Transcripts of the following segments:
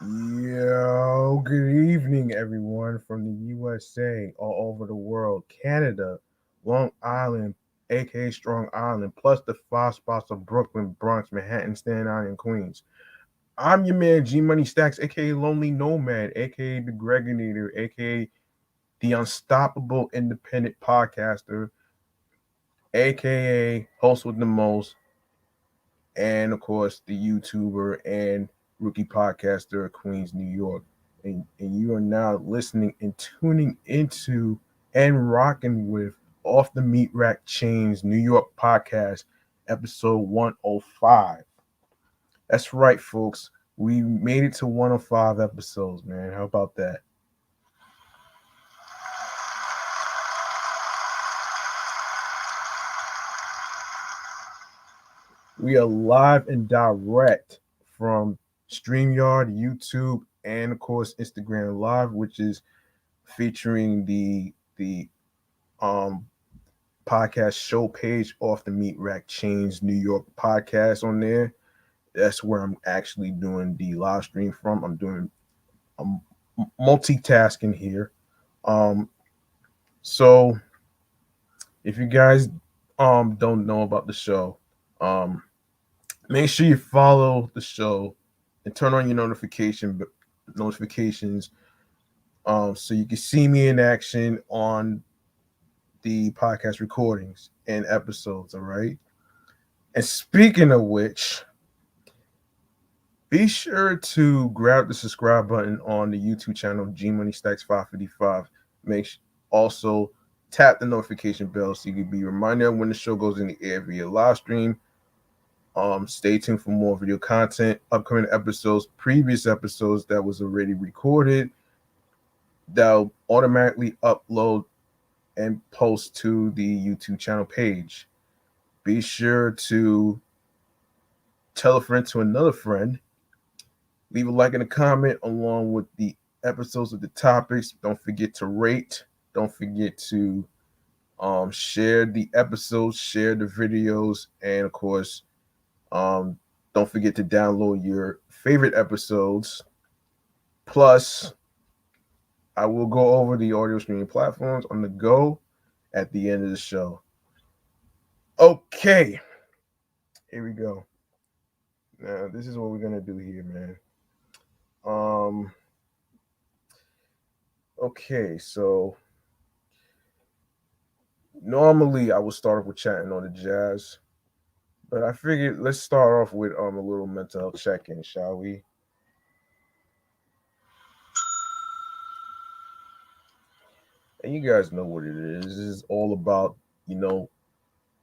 Yo, good evening, everyone from the USA, all over the world, Canada, Long Island, aka Strong Island, plus the five spots of Brooklyn, Bronx, Manhattan, Staten Island, Queens. I'm your man, G Money Stacks, aka Lonely Nomad, aka the Gregonator, aka the Unstoppable Independent Podcaster, aka Host with the Most, and of course the YouTuber and rookie podcaster of Queens, New York. And you are now listening and tuning into and rocking with Off the Meat Rack Chainz New York podcast, episode 105. That's right, folks. We made it to 105 episodes, man. How about that? We are live and direct from StreamYard, YouTube, and of course Instagram Live, which is featuring the um podcast show page Off the Meat Rack Chainz New York podcast on there. That's where I'm actually doing the live stream from. I'm multitasking here. Um, so if you guys don't know about the show, um, make sure you follow the show and turn on your notifications so you can see me in action on the podcast recordings and episodes. All right. And speaking of which, be sure to grab the subscribe button on the YouTube channel G Money Stacks 555. Also tap the notification bell so you can be reminded when the show goes in the air via live stream. Stay tuned for more video content, upcoming episodes, previous episodes that was already recorded. That'll automatically upload and post to the YouTube channel page. Be sure to tell a friend to another friend. Leave a like and a comment along with the episodes of the topics. Don't forget to rate. Don't forget to share the episodes, share the videos, and of course, don't forget to download your favorite episodes. Plus, I will go over the audio streaming platforms on the go at the end of the show. Okay, here we go. Now, this is what we're gonna do here, man. Um, okay, so normally I would start off with chatting on the jazz, but I figured let's start off with a little mental health check-in, shall we? And you guys know what it is. This is all about,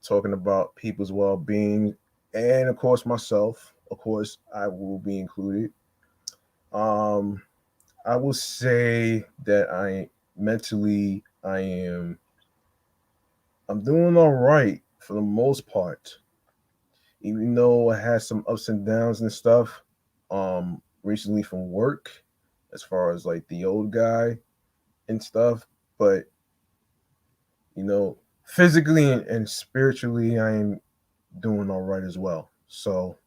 talking about people's well-being and of course myself. Of course, I will be included. Um, I will say that I'm doing all right for the most part. Even though I had some ups and downs and stuff, recently from work, as far as like the old guy and stuff. But physically and spiritually, I am doing all right as well. So,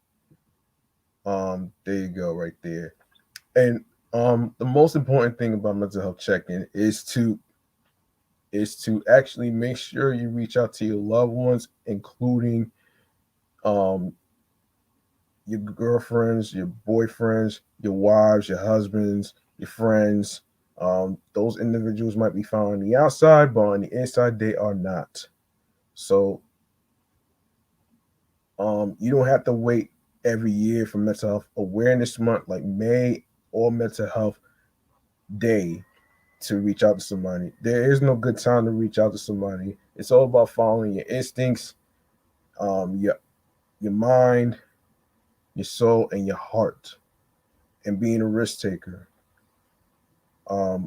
there you go, right there. And the most important thing about mental health check-in is to actually make sure you reach out to your loved ones, including um your girlfriends, your boyfriends, your wives, your husbands, your friends. Those individuals might be found on the outside, but on the inside, they are not. So you don't have to wait every year for Mental Health Awareness Month, like May or Mental Health Day, to reach out to somebody. There is no good time to reach out to somebody. It's all about following your instincts, your mind, your soul, and your heart, and being a risk taker.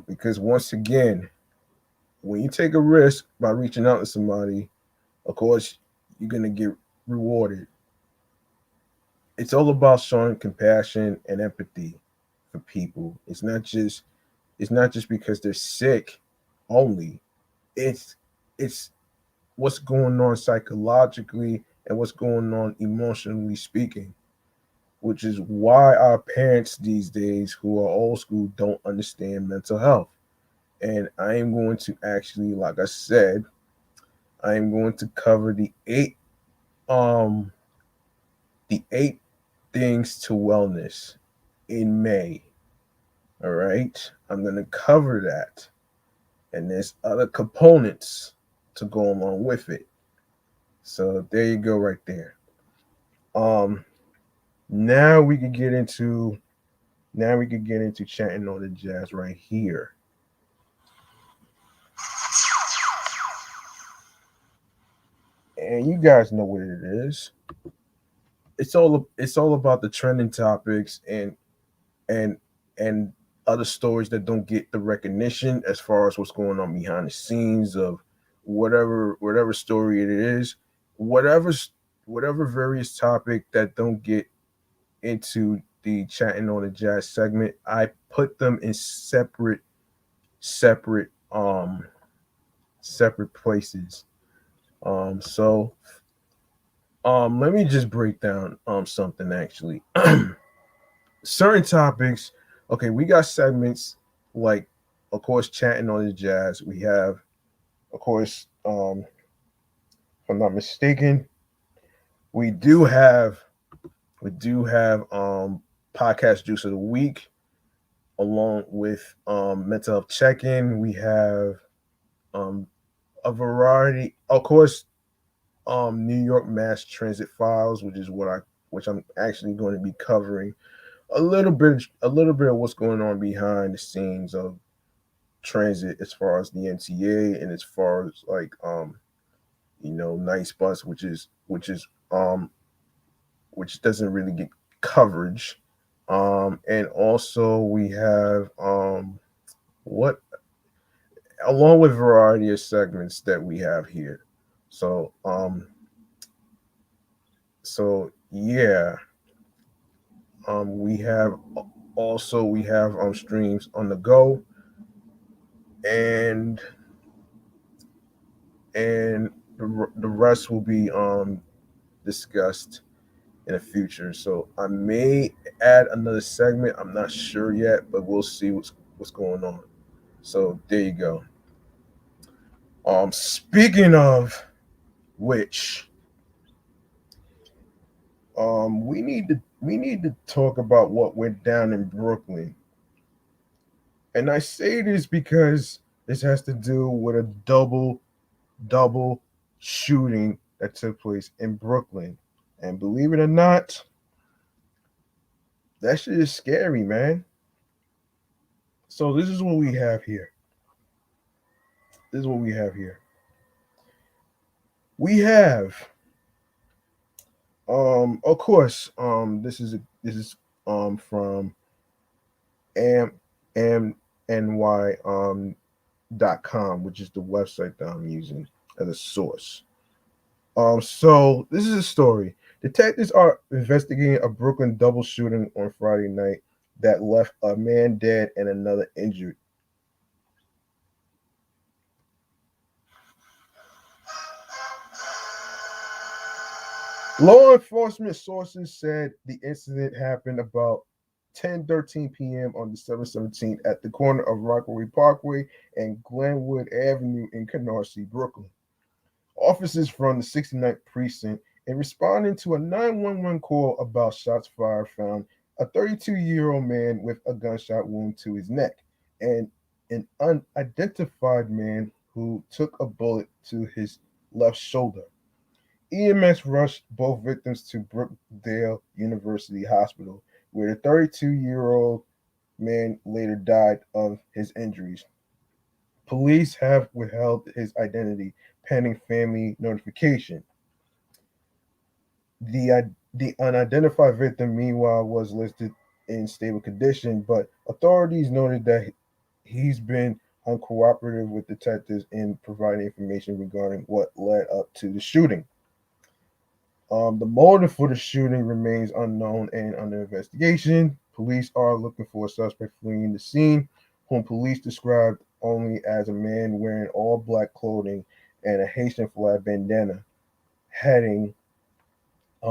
Because once again, when you take a risk by reaching out to somebody, of course, you're gonna get rewarded. It's all about showing compassion and empathy for people. It's not just because they're sick only. It's it's what's going on psychologically and what's going on emotionally speaking, which is why our parents these days who are old school don't understand mental health. And I am going to actually, like I said, I am going to cover um the eight things to wellness in May. All right. I'm gonna cover that. And there's other components to go along with it. So there you go right there. Um now we could get into chatting on the jazz right here. And you guys know what it is. It's all about the trending topics and and other stories that don't get the recognition as far as what's going on behind the scenes of whatever story it is, whatever whatever various topic that don't get into the chatting on the jazz segment. I put them in separate separate places. So let me just break down something actually. Certain topics. Okay, we got segments like, of course, chatting on the jazz. We have, of course, if I'm not mistaken, we do have podcast juice of the week along with mental health check-in. We have um a variety, of course, New York Mass Transit Files, which I'm actually going to be covering a little bit of what's going on behind the scenes of transit as far as the MTA and as far as like Nice Bus, which doesn't really get coverage. And also we have what along with variety of segments that we have here. So yeah, we have streams on the go, and the rest will be discussed in the future. So I may add another segment. I'm not sure yet, but we'll see what's going on. So there you go. Speaking of which, we need to talk about what went down in Brooklyn. And I say this because this has to do with a double shooting that took place in Brooklyn. And believe it or not, that shit is scary, man. So this is what we have here. This is what we have here. We have, of course, this is from MNY .com, which is the website that I'm using as a source. So this is a story. Detectives are investigating a Brooklyn double shooting on Friday night that left a man dead and another injured. Law enforcement sources said the incident happened about 10:13 p.m. on December 17th at the corner of Rockaway Parkway and Glenwood Avenue in Canarsie, Brooklyn. Officers from the 69th precinct, in responding to a 911 call about shots fired, found a 32-year-old man with a gunshot wound to his neck and an unidentified man who took a bullet to his left shoulder. EMS rushed both victims to Brookdale University Hospital, where the 32-year-old man later died of his injuries. Police have withheld his identity pending family notification. The unidentified victim, meanwhile, was listed in stable condition, but authorities noted that he's been uncooperative with detectives in providing information regarding what led up to the shooting. The motive for the shooting remains unknown and under investigation. Police are looking for a suspect fleeing the scene, whom police described only as a man wearing all black clothing and a Haitian flag bandana, heading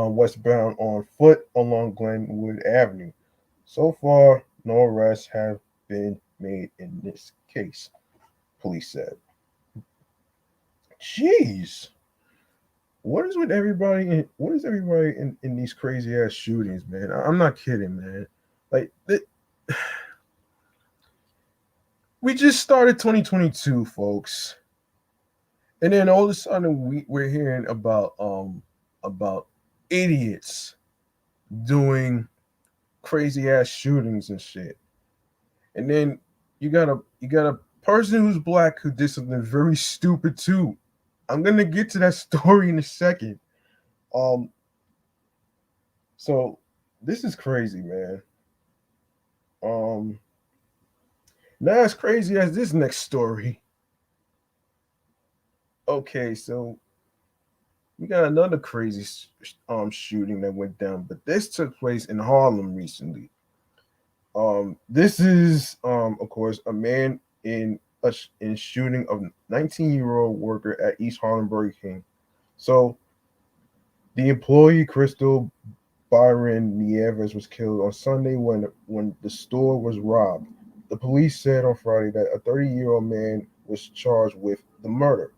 westbound on foot along Glenwood Avenue. So far, no arrests have been made in this case, police said. Jeez. What is with everybody? What is everybody in these crazy ass shootings, man? I'm not kidding, man. Like, we just started 2022, folks, and then all of a sudden we're hearing about idiots doing crazy ass shootings and shit. And then you got a person who's black who did something very stupid too. I'm gonna get to that story in a second. Um, so this is crazy, man. Um, Not as crazy as this next story. Okay, so we got another crazy shooting that went down, but this took place in Harlem recently. This is of course a man in shooting of 19-year-old worker at East Harlem Burger King. So the employee Crystal Byron Nieves was killed on Sunday when the store was robbed. The police said on Friday that a 30-year-old man was charged with the murder.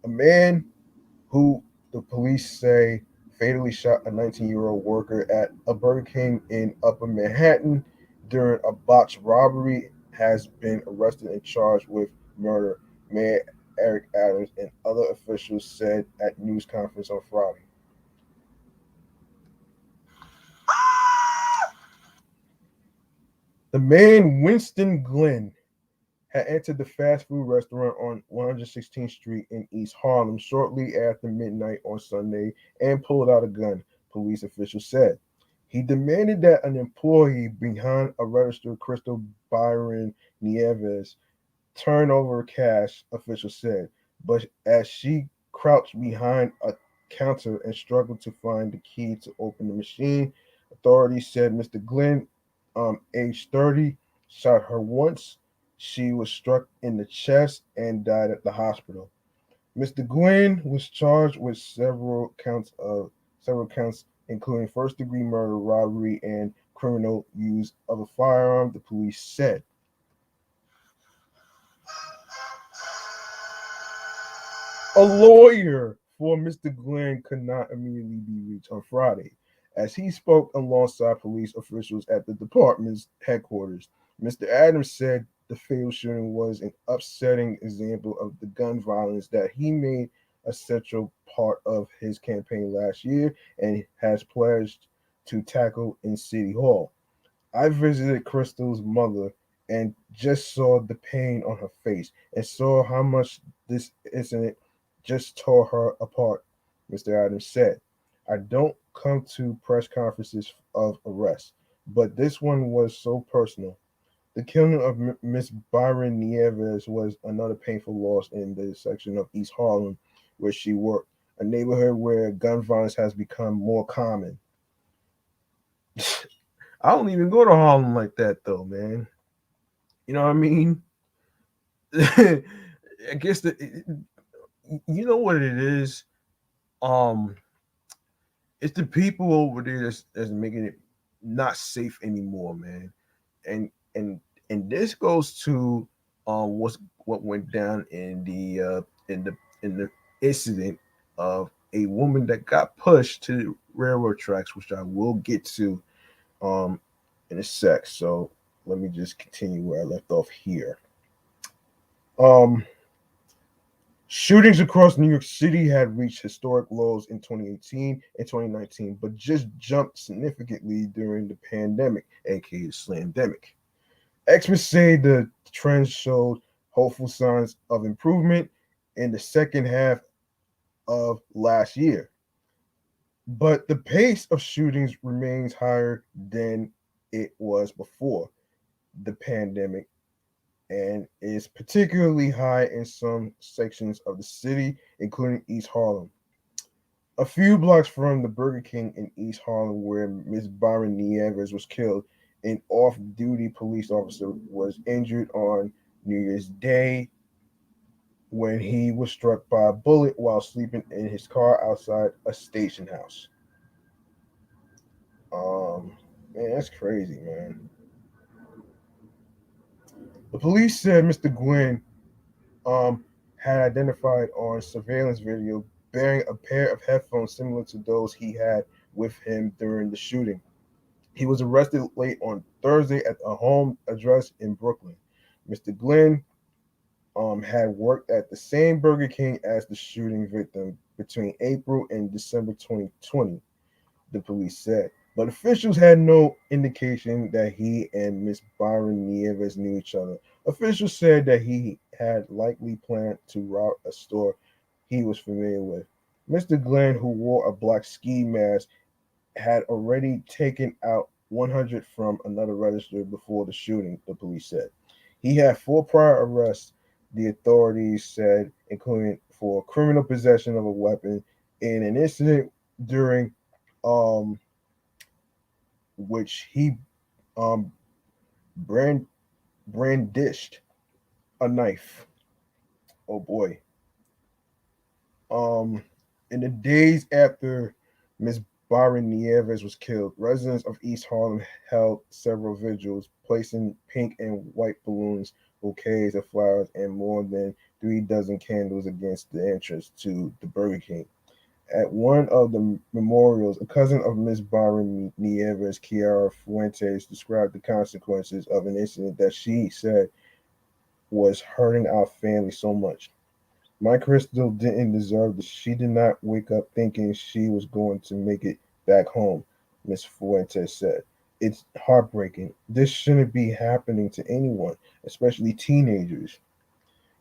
A man who the police say fatally shot a 19-year-old worker at a Burger King in Upper Manhattan during a botched robbery has been arrested and charged with murder, Mayor Eric Adams and other officials said at news conference on Friday. The man, Winston Glenn, had entered the fast food restaurant on 116th Street in East Harlem shortly after midnight on Sunday and pulled out a gun, police officials said. He demanded that an employee behind a register, Crystal Byron Nieves, turn over cash, officials said. But as she crouched behind a counter and struggled to find the key to open the machine, authorities said Mr. Glenn, age 30, shot her once. She was struck in the chest and died at the hospital. Mr. Glenn was charged with several counts, including first-degree murder, robbery, and criminal use of a firearm. The police said. A lawyer for Mr. Glenn could not immediately be reached on Friday. As he spoke alongside police officials at the department's headquarters, Mr. Adams said the fatal shooting was an upsetting example of the gun violence that he made a central part of his campaign last year and has pledged to tackle in City Hall. I visited Crystal's mother and just saw the pain on her face and saw how much this incident just tore her apart, Mr. Adams said. I don't come to press conferences of arrest, but this one was so personal. The killing of Miss Byron Nieves was another painful loss in the section of East Harlem where she worked, a neighborhood where gun violence has become more common. I don't even go to Harlem like that though, man. You know what I mean? I guess you know what it is. Um, it's the people over there that's making it not safe anymore, man. And and and this goes to what went down in the incident of a woman that got pushed to the railroad tracks, which I will get to um in a sec. So let me just continue where I left off here. Um, Shootings across New York City had reached historic lows in 2018 and 2019, but just jumped significantly during the pandemic, aka the slamdemic. Experts say the trend showed hopeful signs of improvement in the second half of last year, but the pace of shootings remains higher than it was before the pandemic and is particularly high in some sections of the city, including East Harlem. A few blocks from the Burger King in East Harlem, where Ms. Byron Nieves was killed, an off duty police officer was injured on New Year's Day when he was struck by a bullet while sleeping in his car outside a station house. Um, man, that's crazy, man. The police said Mr. Gwynn um, had identified on surveillance video bearing a pair of headphones similar to those he had with him during the shooting. He was arrested late on Thursday at a home address in Brooklyn. Mr. Glenn had worked at the same Burger King as the shooting victim between April and December 2020, the police said. But officials had no indication that he and Miss Byron Nieves knew each other. Officials said that he had likely planned to rob a store he was familiar with. Mr. Glenn, who wore a black ski mask, had already taken out 100 from another register before the shooting, the police said. He had 4 prior arrests, the authorities said, including for criminal possession of a weapon in an incident during um, which he um, brand, brandished a knife. Oh boy. Um, in the days after Miss Byron Nieves was killed, residents of East Harlem held several vigils, placing pink and white balloons, bouquets of flowers, and more than 3 dozen candles against the entrance to the Burger King. At one of the memorials, a cousin of Miss Byron Nieves, Kiara Fuentes, described the consequences of an incident that she said was hurting our family so much. My Crystal didn't deserve this. She did not wake up thinking she was going to make it back home, Miss Fuentes said. It's heartbreaking. This shouldn't be happening to anyone, especially teenagers.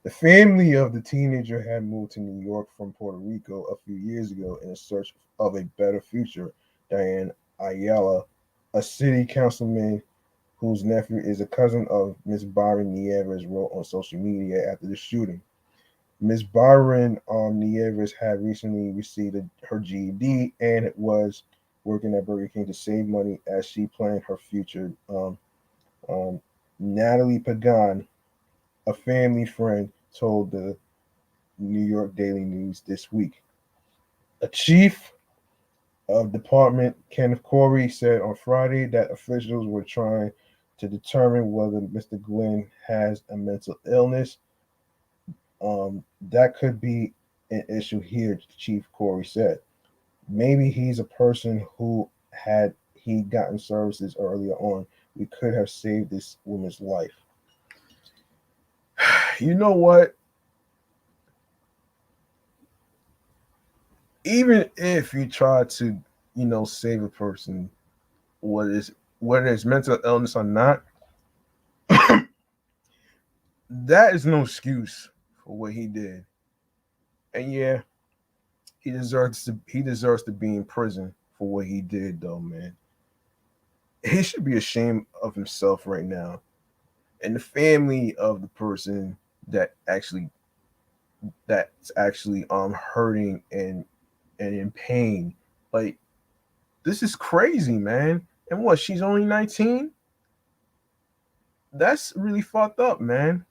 The family of the teenager had moved to New York from Puerto Rico a few years ago in search of a better future. Diane Ayala, a city councilman whose nephew is a cousin of Miss Byron Nieves, wrote on social media after the shooting. Miss Byron Nieves had recently received her GED and was working at Burger King to save money as she planned her future. Um, Natalie Pagan, a family friend, told the New York Daily News this week. A chief of department, Kenneth Corey, said on Friday that officials were trying to determine whether Mr. Glenn has a mental illness. That could be an issue here, Chief Corey said. Maybe he's a person who had he gotten services earlier on, we could have saved this woman's life. You know what? Even if you try to, save a person, what is whether it's mental illness or not, that is no excuse for what he did. And yeah, he deserves to be in prison for what he did though, man. He should be ashamed of himself right now. And the family of the person that actually that's actually hurting and in pain. Like, this is crazy, man. And what, she's only 19? That's really fucked up, man.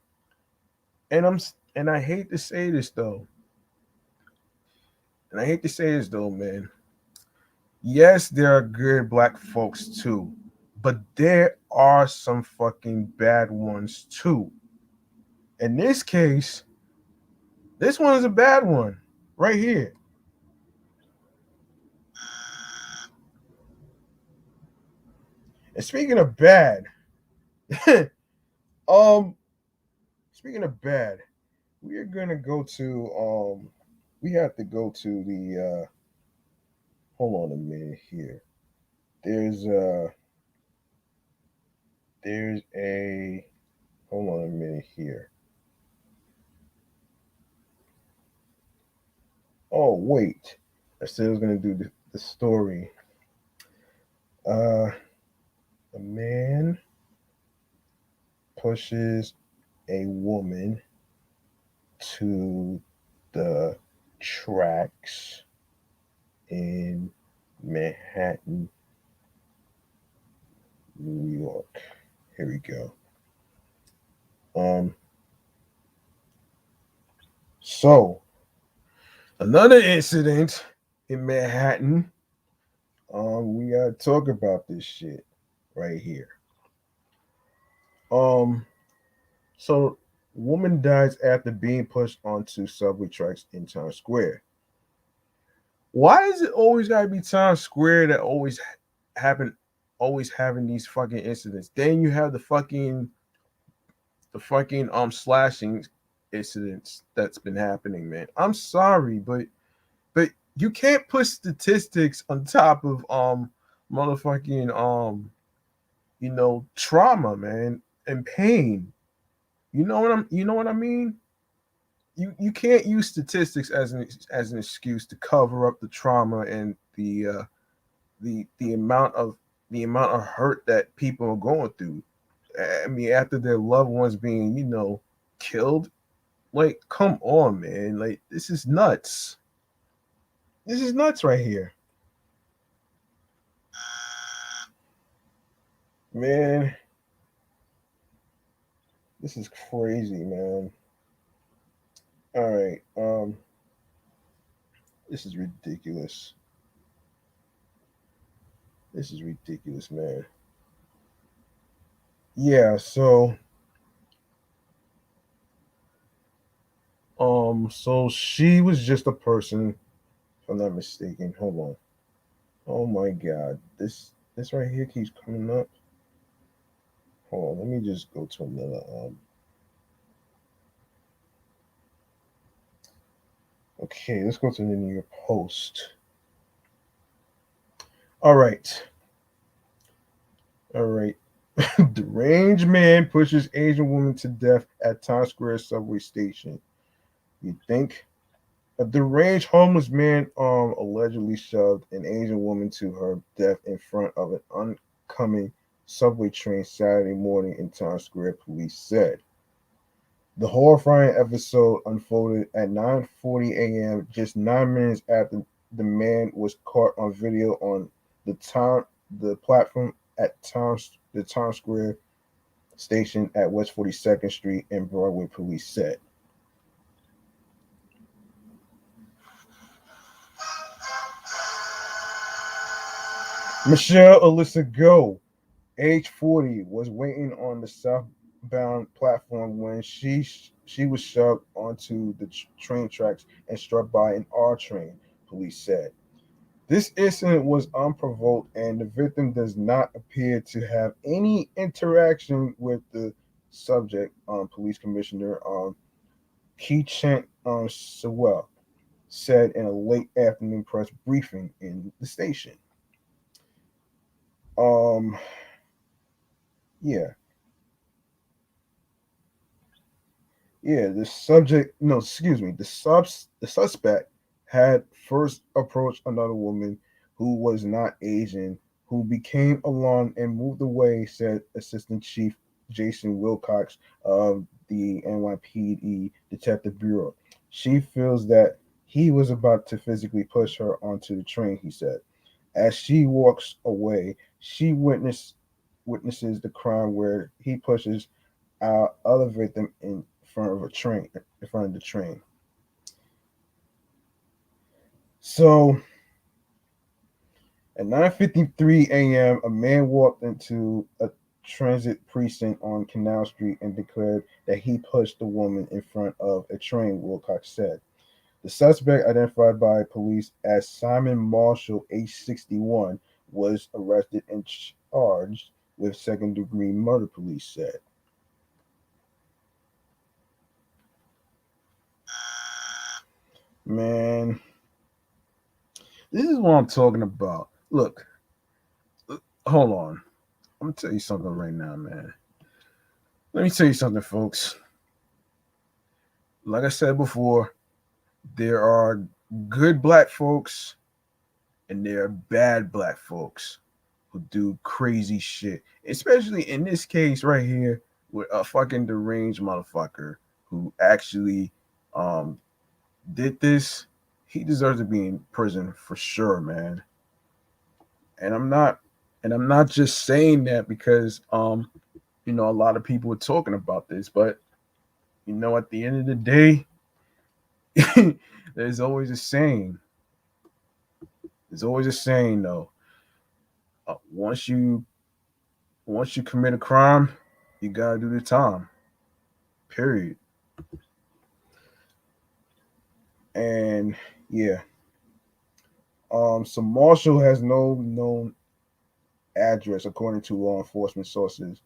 And I hate to say this though. And I hate to say this though, man. Yes, there are good black folks too, but there are some fucking bad ones too. In this case, this one is a bad one right here. And speaking of bad, um, speaking of bad, we are gonna go to we have to go to the hold on a minute here. There's there's a hold on a minute here. Oh wait, I said I was gonna do the story. Uh, a man pushes a woman to the tracks in Manhattan, New York. Here we go. Um, So another incident in Manhattan. We gotta talk about this shit right here. Um, so woman dies after being pushed onto subway tracks in Times Square. Why is it always gotta be Times Square that happen, always having these fucking incidents? Then you have the fucking slashing incidents that's been happening, man. I'm sorry, but you can't put statistics on top of motherfucking trauma, man, and pain. You know what I mean? You can't use statistics as an excuse to cover up the trauma and the amount of hurt that people are going through. I mean, after their loved ones being killed, like, come on, man, like, this is nuts. This is nuts right here, man. This is crazy, man. All right, this is ridiculous. This is ridiculous, man. Yeah, so she was just a person, if I'm not mistaken. Hold on. Oh my god. This right here keeps coming up. Hold on, let me just go to another okay, let's go to the New York Post. All right. All right. Deranged man pushes Asian woman to death at Times Square subway station. You think? A deranged homeless man allegedly shoved an Asian woman to her death in front of an oncoming subway train Saturday morning in Times Square, police said. The horrifying episode unfolded at 9:40 a.m., just 9 minutes after the man was caught on video on the platform at the Times Square station at West 42nd Street and Broadway, police said. Michelle Alyssa Go, age 40, was waiting on the southbound platform when she was shoved onto the train tracks and struck by an R train, police said. This incident was unprovoked, and the victim does not appear to have any interaction with the subject. Police Commissioner Keechant Sewell said in a late afternoon press briefing in the station. Um, yeah, yeah. The subject, no, excuse me. The suspect had first approached another woman who was not Asian, who became alarmed and moved away. Said Assistant Chief Jason Wilcox of the NYPD Detective Bureau. She feels that he was about to physically push her onto the train. He said, as she walks away, she witnesses the crime where he pushes our other victim in front of the train. So at 9:53 a.m., a man walked into a transit precinct on Canal Street and declared that he pushed the woman in front of a train, Wilcox said. The suspect, identified by police as Simon Marshall, age 61, was arrested and charged with second-degree murder, police said. Man, this is what I'm talking about. Look, hold on. I'm gonna tell you something right now, man. Let me tell you something, folks. Like I said before, there are good black folks and there are bad black folks who do crazy shit. Especially in this case right here with a fucking deranged motherfucker who actually um did this. He deserves to be in prison for sure, man. And I'm not just saying that because a lot of people are talking about this, but at the end of the day, There's always a saying. There's always a saying though. Uh, once you once you commit a crime, you gotta do the time. Period. And yeah. So Marshall has no known address according to law enforcement sources.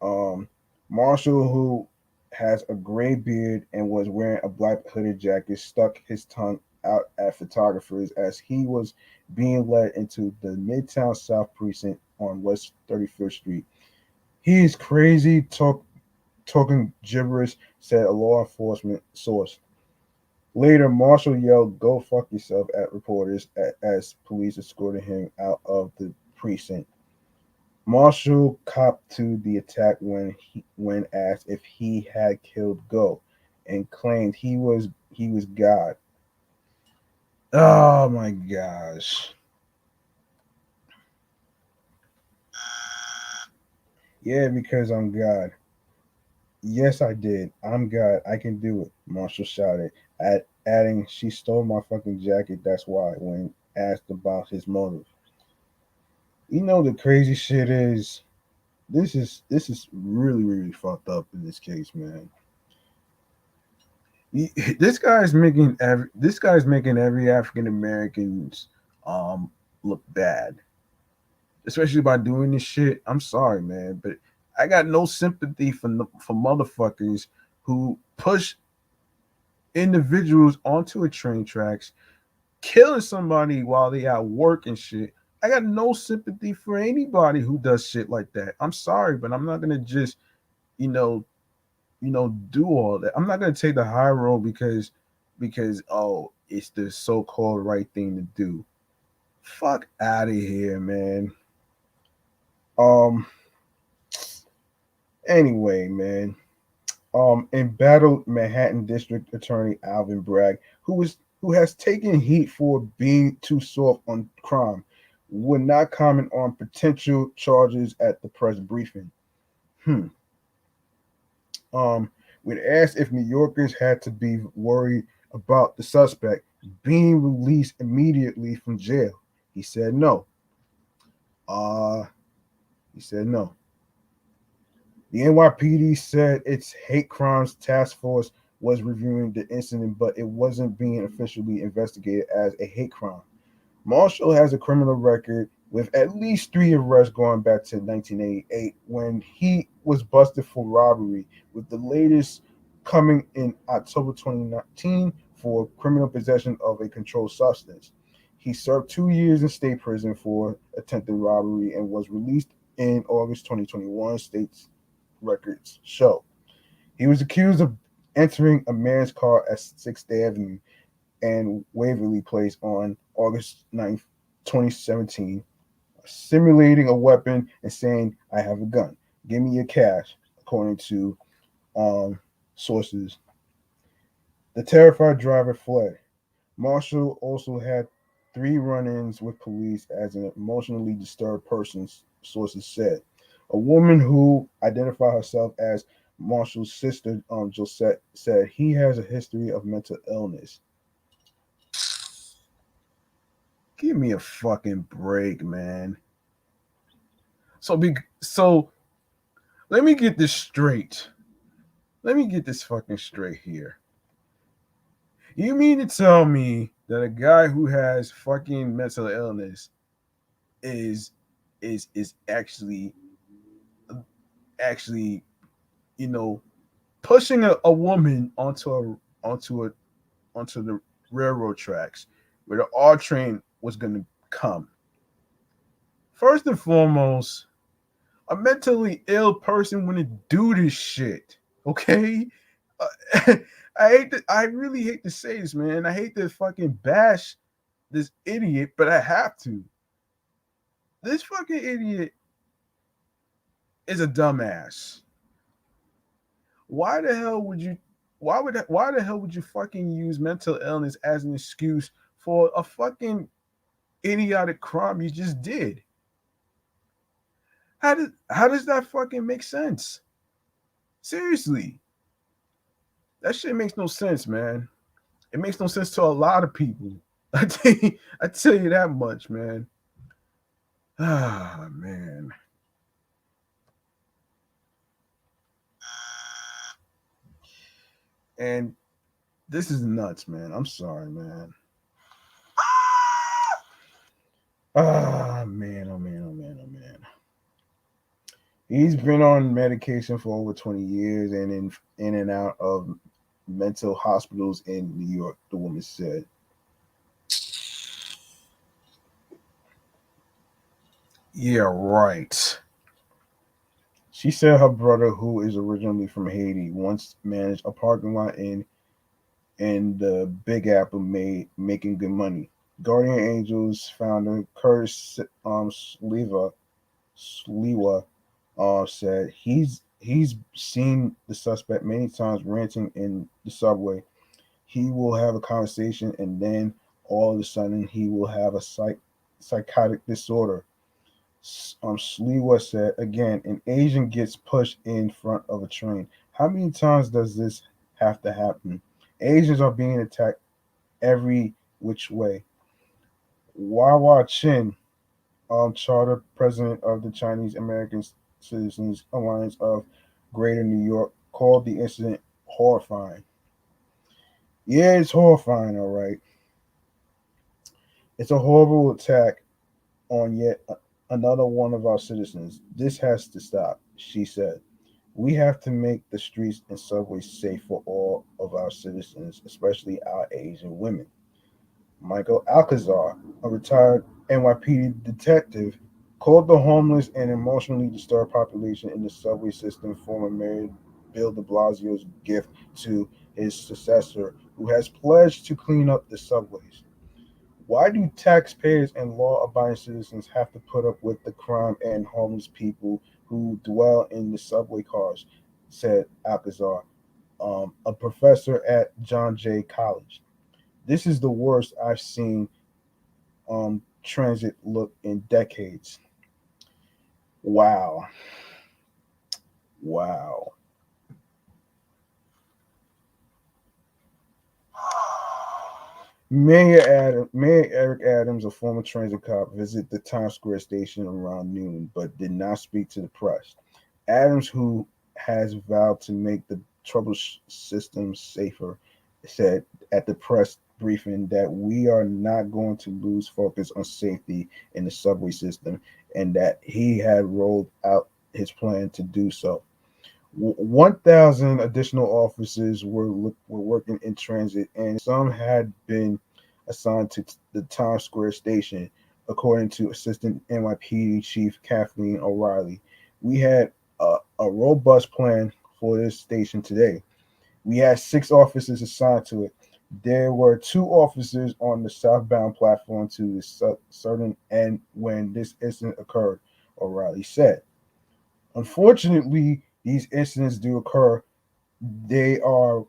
Um, Marshall, who has a gray beard and was wearing a black hooded jacket, stuck his tongue out at photographers as he was being led into the Midtown South precinct on West 35th Street. He is crazy, talking gibberish, said a law enforcement source. Later, Marshall yelled, "Go fuck yourself," at reporters as police escorted him out of the precinct. Marshall copped to the attack when asked if he had killed Go, and claimed he was God. Oh my gosh! Yeah, because I'm God. Yes, I did. I'm God. I can do it. Marshall shouted, adding, "She stole my fucking jacket. That's why." When asked about his motive, the crazy shit is this is really fucked up in this case, man. This guy's making every African American's um look bad, especially by doing this shit. I'm sorry, man, but I got no sympathy for motherfuckers who push individuals onto a train tracks, killing somebody while they at work and shit. I got no sympathy for anybody who does shit like that. I'm sorry, but I'm not gonna just you know do all that. I'm not gonna take the high road because oh, it's the so-called right thing to do. Fuck out of here, man. Um. Anyway, man. Embattled Manhattan District Attorney Alvin Bragg, who has taken heat for being too soft on crime, would not comment on potential charges at the press briefing. Hmm. Um, when asked if New Yorkers had to be worried about the suspect being released immediately from jail, he said no. Uh, he said no. The NYPD said its hate crimes task force was reviewing the incident, but it wasn't being officially investigated as a hate crime. Marshall has a criminal record with at least three arrests going back to 1988 when he was busted for robbery, with the latest coming in October 2019 for criminal possession of a controlled substance. He served 2 years in state prison for attempted robbery and was released in August 2021, state records show. He was accused of entering a man's car at 6th Avenue and Waverly Place on August 9th, 2017, simulating a weapon and saying, "I have a gun. Give me your cash," according to um, sources. The terrified driver fled. Marshall also had three run ins with police as an emotionally disturbed person, sources said. A woman who identified herself as Marshall's sister, Josette, said he has a history of mental illness. Give me a fucking break, man. So let me get this straight. Let me get this fucking straight here. You mean to tell me that a guy who has fucking mental illness is is actually you know pushing a woman onto the railroad tracks where the R train was gonna come? First and foremost, a mentally ill person wouldn't do this shit. Okay, uh, I really hate to say this, man. I hate to fucking bash this idiot, but I have to. This fucking idiot is a dumbass. Why the hell would you? Why the hell would you fucking use mental illness as an excuse for a fucking idiotic crime you just did? How does that fucking make sense? Seriously, that shit makes no sense, man. It makes no sense to a lot of people. I tell you that much, man. Ah, man. And this is nuts, man. I'm sorry, man. Ah, man, oh man, oh man, oh man. He's been on medication for over 20 years and in and out of mental hospitals in New York, the woman said. Yeah, right. She said her brother, who is originally from Haiti, once managed a parking lot in the Big Apple, making good money. Guardian Angels founder Curtis Sliwa said he's seen the suspect many times ranting in the subway. He will have a conversation, and then all of a sudden he will have a psychotic disorder. Sliwa said again, an Asian gets pushed in front of a train. How many times does this have to happen? Asians are being attacked every which way. Wawa Chin, charter president of the Chinese American Citizens Alliance of Greater New York, called the incident horrifying. Yeah, it's horrifying, all right. It's a horrible attack on yet another one of our citizens. This has to stop, she said. We have to make the streets and subways safe for all of our citizens, especially our Asian women. Michael Alcazar, a retired NYPD detective, called the homeless and emotionally disturbed population in the subway system former Mayor Bill de Blasio's gift to his successor, who has pledged to clean up the subways. Why do taxpayers and law abiding citizens have to put up with the crime and homeless people who dwell in the subway cars? Said Alcazar, a professor at John Jay College. This is the worst I've seen transit look in decades. Wow. Wow. Mayor Eric Adams, a former transit cop, visited the Times Square station around noon, but did not speak to the press. Adams, who has vowed to make the troubled system safer, said at the press briefing that we are not going to lose focus on safety in the subway system and that he had rolled out his plan to do so. 1,000 additional officers were working in transit, and some had been assigned to the Times Square station, according to Assistant NYPD Chief Kathleen O'Reilly. We had a robust plan for this station today. We had 6 officers assigned to it. There were 2 officers on the southbound platform to the southern end when this incident occurred, O'Reilly said. Unfortunately, these incidents do occur. They are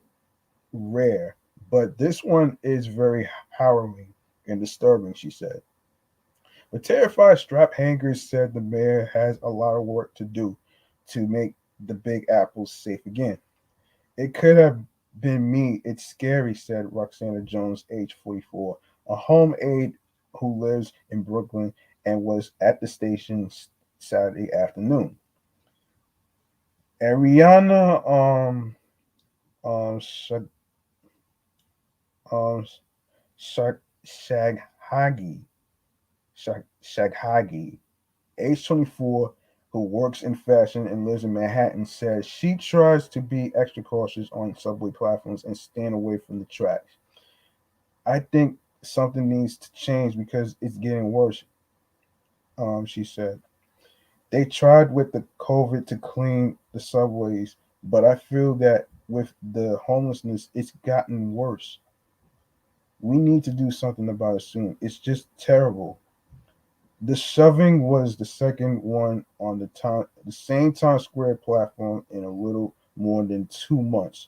rare, but this one is very harrowing and disturbing, she said. The terrified strap hangers said the mayor has a lot of work to do to make the Big Apple safe again. It could have been me. It's scary, said Roxana Jones, age 44, a home aide who lives in Brooklyn and was at the station Saturday afternoon. Ariana um Shag, um Shaghagi Shaghagi, age 24, who works in fashion and lives in Manhattan, says she tries to be extra cautious on subway platforms and stand away from the tracks. I think something needs to change because it's getting worse, she said. They tried with the COVID to clean the subways, but I feel that with the homelessness, it's gotten worse. We need to do something about it soon. It's just terrible. The shoving was the second one on the same Times Square platform in a little more than 2 months.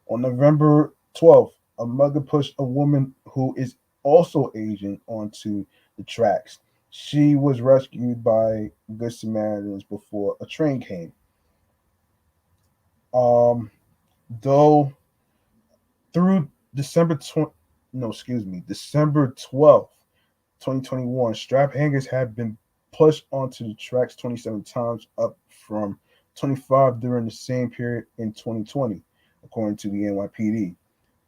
On November 12th, a mother pushed a woman who is also Asian onto the tracks. She was rescued by Good Samaritans before a train came. Um, though through December no, excuse me, December 12th, 2021, strap hangers have been pushed onto the tracks 27 times, up from 25 during the same period in 2020, according to the NYPD.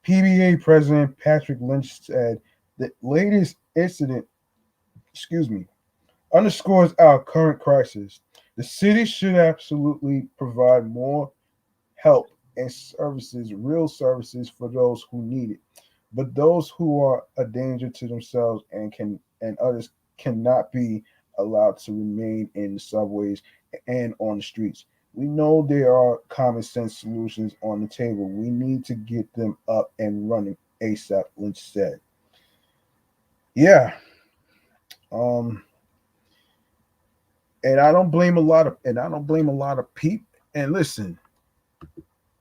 PBA President Patrick Lynch said the latest incident, excuse me, underscores our current crisis. The city should absolutely provide more help and services, real services for those who need it. But those who are a danger to themselves and others cannot be allowed to remain in the subways and on the streets. We know there are common sense solutions on the table. We need to get them up and running ASAP, Lynch said. Yeah. Um and I don't blame a lot of people. And listen,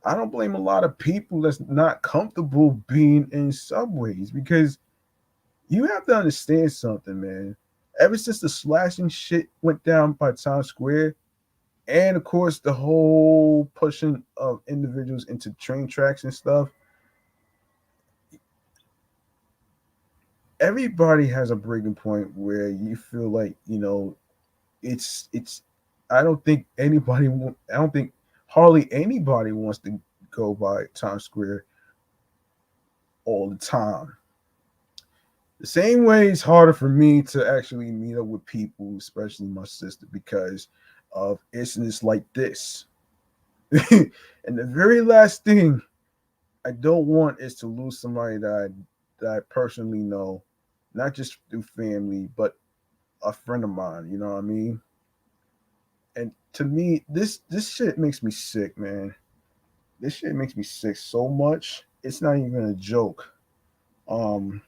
I don't blame a lot of people that's not comfortable being in subways because you have to understand something, man. Ever since the slashing shit went down by Times Square, and of course the whole pushing of individuals into train tracks and stuff, everybody has a breaking point where you feel like it's. I don't think hardly anybody wants to go by Times Square all the time. The same way it's harder for me to actually meet up with people, especially my sister, because of incidents like this. And the very last thing I don't want is to lose somebody that I personally know, not just through family, but a friend of mine. You know what I mean? And to me, this shit makes me sick, man. This shit makes me sick so much. It's not even a joke. Um,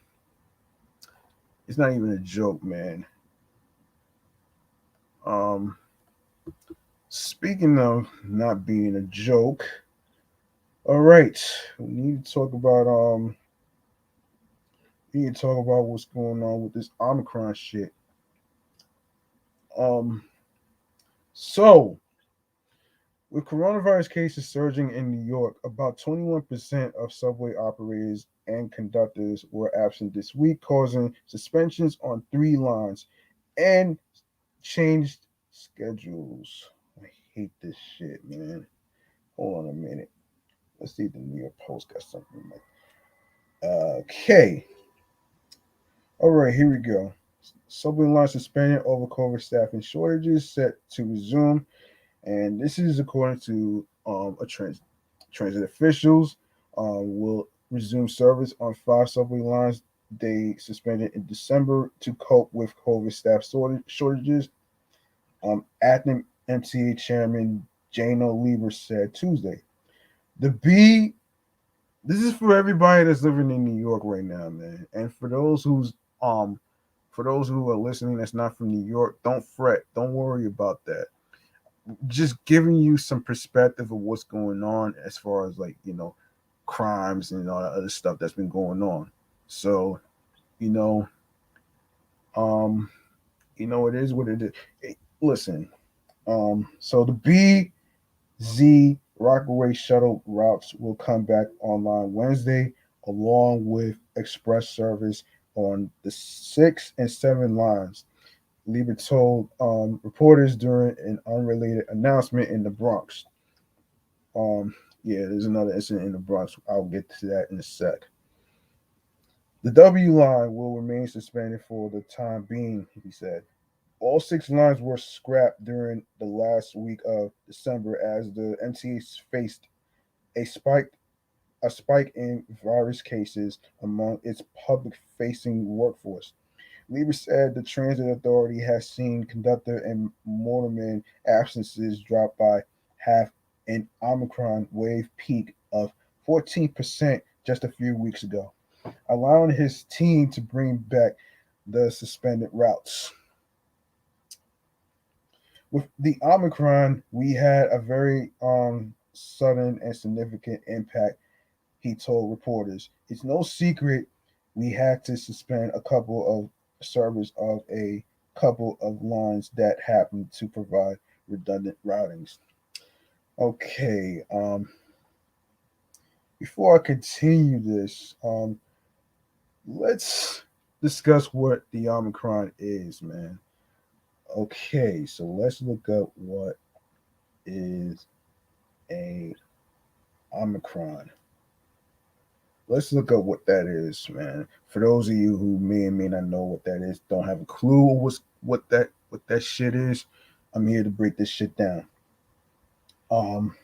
it's not even a joke, man. Um, Speaking of not being a joke, all right, we need to talk about what's going on with this Omicron shit. Um, so with coronavirus cases surging in New York, about 21% of subway operators and conductors were absent this week, causing suspensions on 3 lines and changed schedules. I hate this shit, man. Hold on a minute. Let's see if the New York Post got something like. Okay. All right, here we go. Subway line suspended over COVID staffing shortages set to resume, and this is according to transit officials. Will resume service on 5 subway lines they suspended in December to cope with COVID staff shortages. Acting MTA Chairman Jano Lieber said Tuesday. The B This is for everybody that's living in New York right now, man. And um for those who are listening that's not from New York, don't fret. Don't worry about that. Just giving you some perspective of what's going on as far as crimes and all that other stuff that's been going on. So, you know, um, it is what it is. Listen, so the BZ Rockaway shuttle routes will come back online Wednesday, along with express service on the 6 and 7 lines. Lieber told reporters during an unrelated announcement in the Bronx. Yeah, there's another incident in the Bronx. I'll get to that in a sec. The W line will remain suspended for the time being, he said. All 6 lines were scrapped during the last week of December as the MTA faced a spike a spike in virus cases among its public-facing workforce. Lieber said the transit authority has seen conductor and motorman absences drop by half an Omicron wave peak of 14% just a few weeks ago, allowing his team to bring back the suspended routes. With the Omicron, we had a very sudden and significant impact, he told reporters. It's no secret we had to suspend a couple of servers of a couple of lines that happened to provide redundant routings. Okay, before I continue this, let's discuss what the Omicron is, man. Okay, so let's look up what is a Omicron. Let's look up what that is, man. For those of you who may or may not know what that is, don't have a clue what that shit is, I'm here to break this shit down. Um,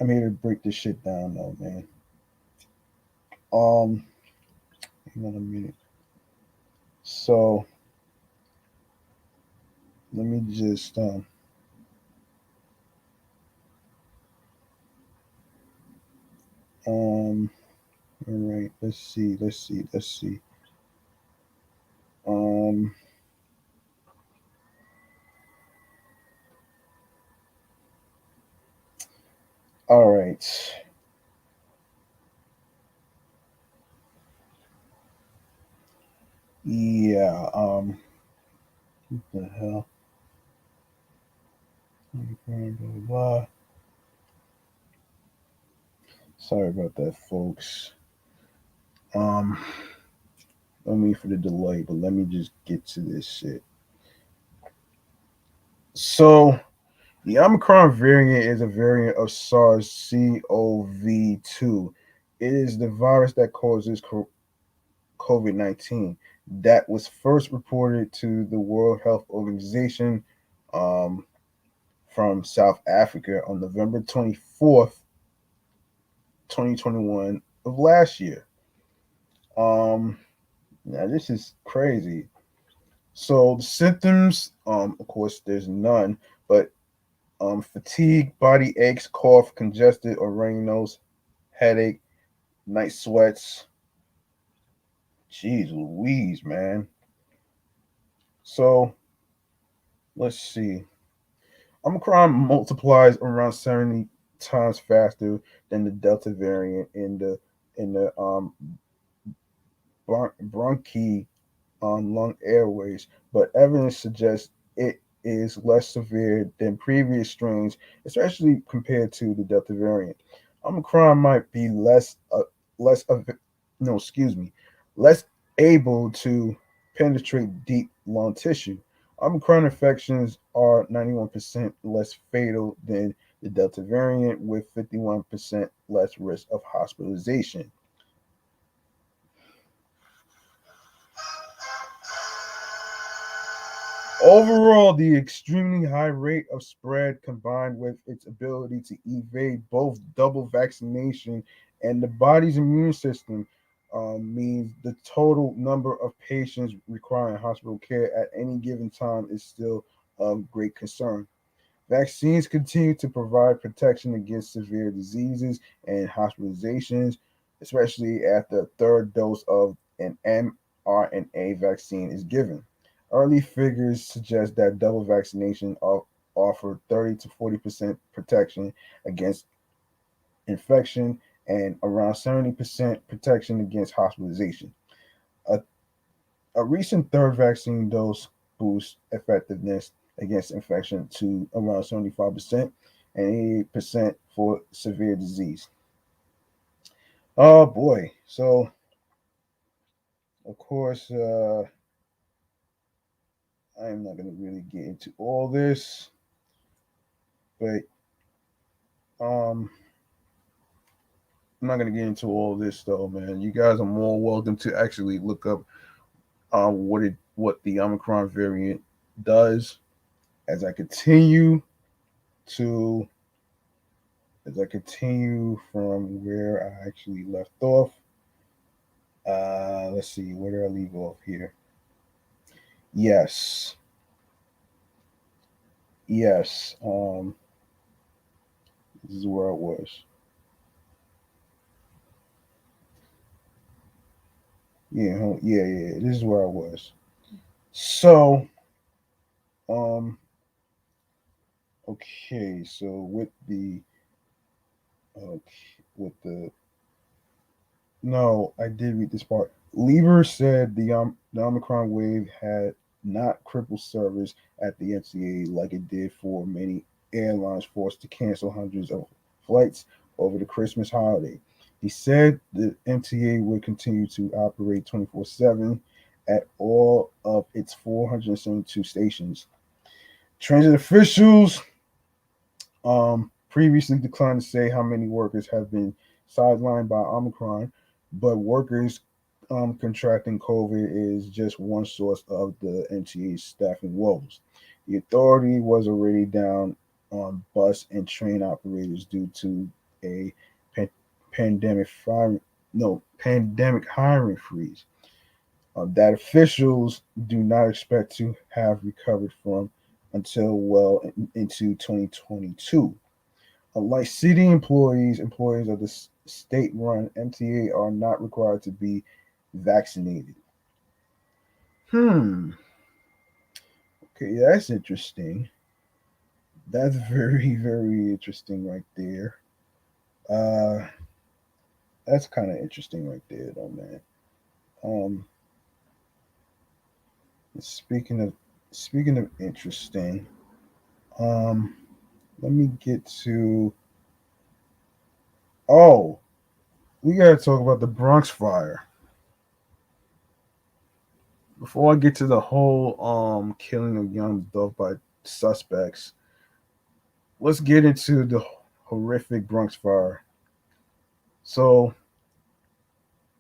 I'm here to break this shit down, though, man. Um, hang on a minute. So let me just all right, let's see. Um all right. Yeah, what the hell? Blah, blah, blah. Sorry about that, folks. Um no need for the delay, but let me just get to this shit. So the Omicron variant is a variant of SARS-CoV-2. It is the virus that causes COVID-19 that was first reported to the World Health Organization um, from South Africa on November 24th, 2021 of last year. Um, Now, this is crazy. So, the symptoms, of course, there's none, but fatigue, body aches, cough, congested or runny nose, headache, night sweats. Jeez Louise, man. So, let's see. Omicron multiplies around 70 times faster than the Delta variant in the bronchi lung airways, but evidence suggests it is less severe than previous strains, especially compared to the Delta variant. Omicron might be less of no, excuse me, less able to penetrate deep lung tissue. Omicron infections are 91% less fatal than the Delta variant, with 51% less risk of hospitalization. Overall, the extremely high rate of spread combined with its ability to evade both double vaccination and the body's immune system means the total number of patients requiring hospital care at any given time is still of great concern. Vaccines continue to provide protection against severe diseases and hospitalizations, especially after a third dose of an mRNA vaccine is given. Early figures suggest that double vaccination offer 30 to 40% protection against infection and around 70% protection against hospitalization. A A recent third vaccine dose boosts effectiveness against infection to around 75% and 88% for severe disease. Oh boy. So, of course, I'm not going to really get into all this, but um, I'm not going to get into all this though, man. You guys are more welcome to actually look up what the Omicron variant does as I continue to from where I actually left off. Let's see, where did I leave off here? Yes, yes. This is where I was. Yeah. This is where I was. So, um, okay. So with the no, I did read this part. Lieber said the Omicron wave had not crippled service at the MTA like it did for many airlines forced to cancel hundreds of flights over the Christmas holiday. He said the MTA would continue to operate 24/7 at all of its 472 stations. Transit officials previously declined to say how many workers have been sidelined by Omicron, but workers contracting COVID is just one source of the MTA's staffing woes. The authority was already down on bus and train operators due to a pan- pandemic firing, no pandemic hiring freeze that officials do not expect to have recovered from until into 2022. Unlike city employees, employees of the state-run MTA are not required to be vaccinated. Hmm. Okay, that's interesting. That's very, very interesting right there. Uh, that's kind of interesting right there, though, man. Um, speaking of interesting, um, let me get to. Oh, we gotta talk about the Bronx fire before I get to the whole killing of young adult by suspects. Let's get into the horrific Bronx fire. So,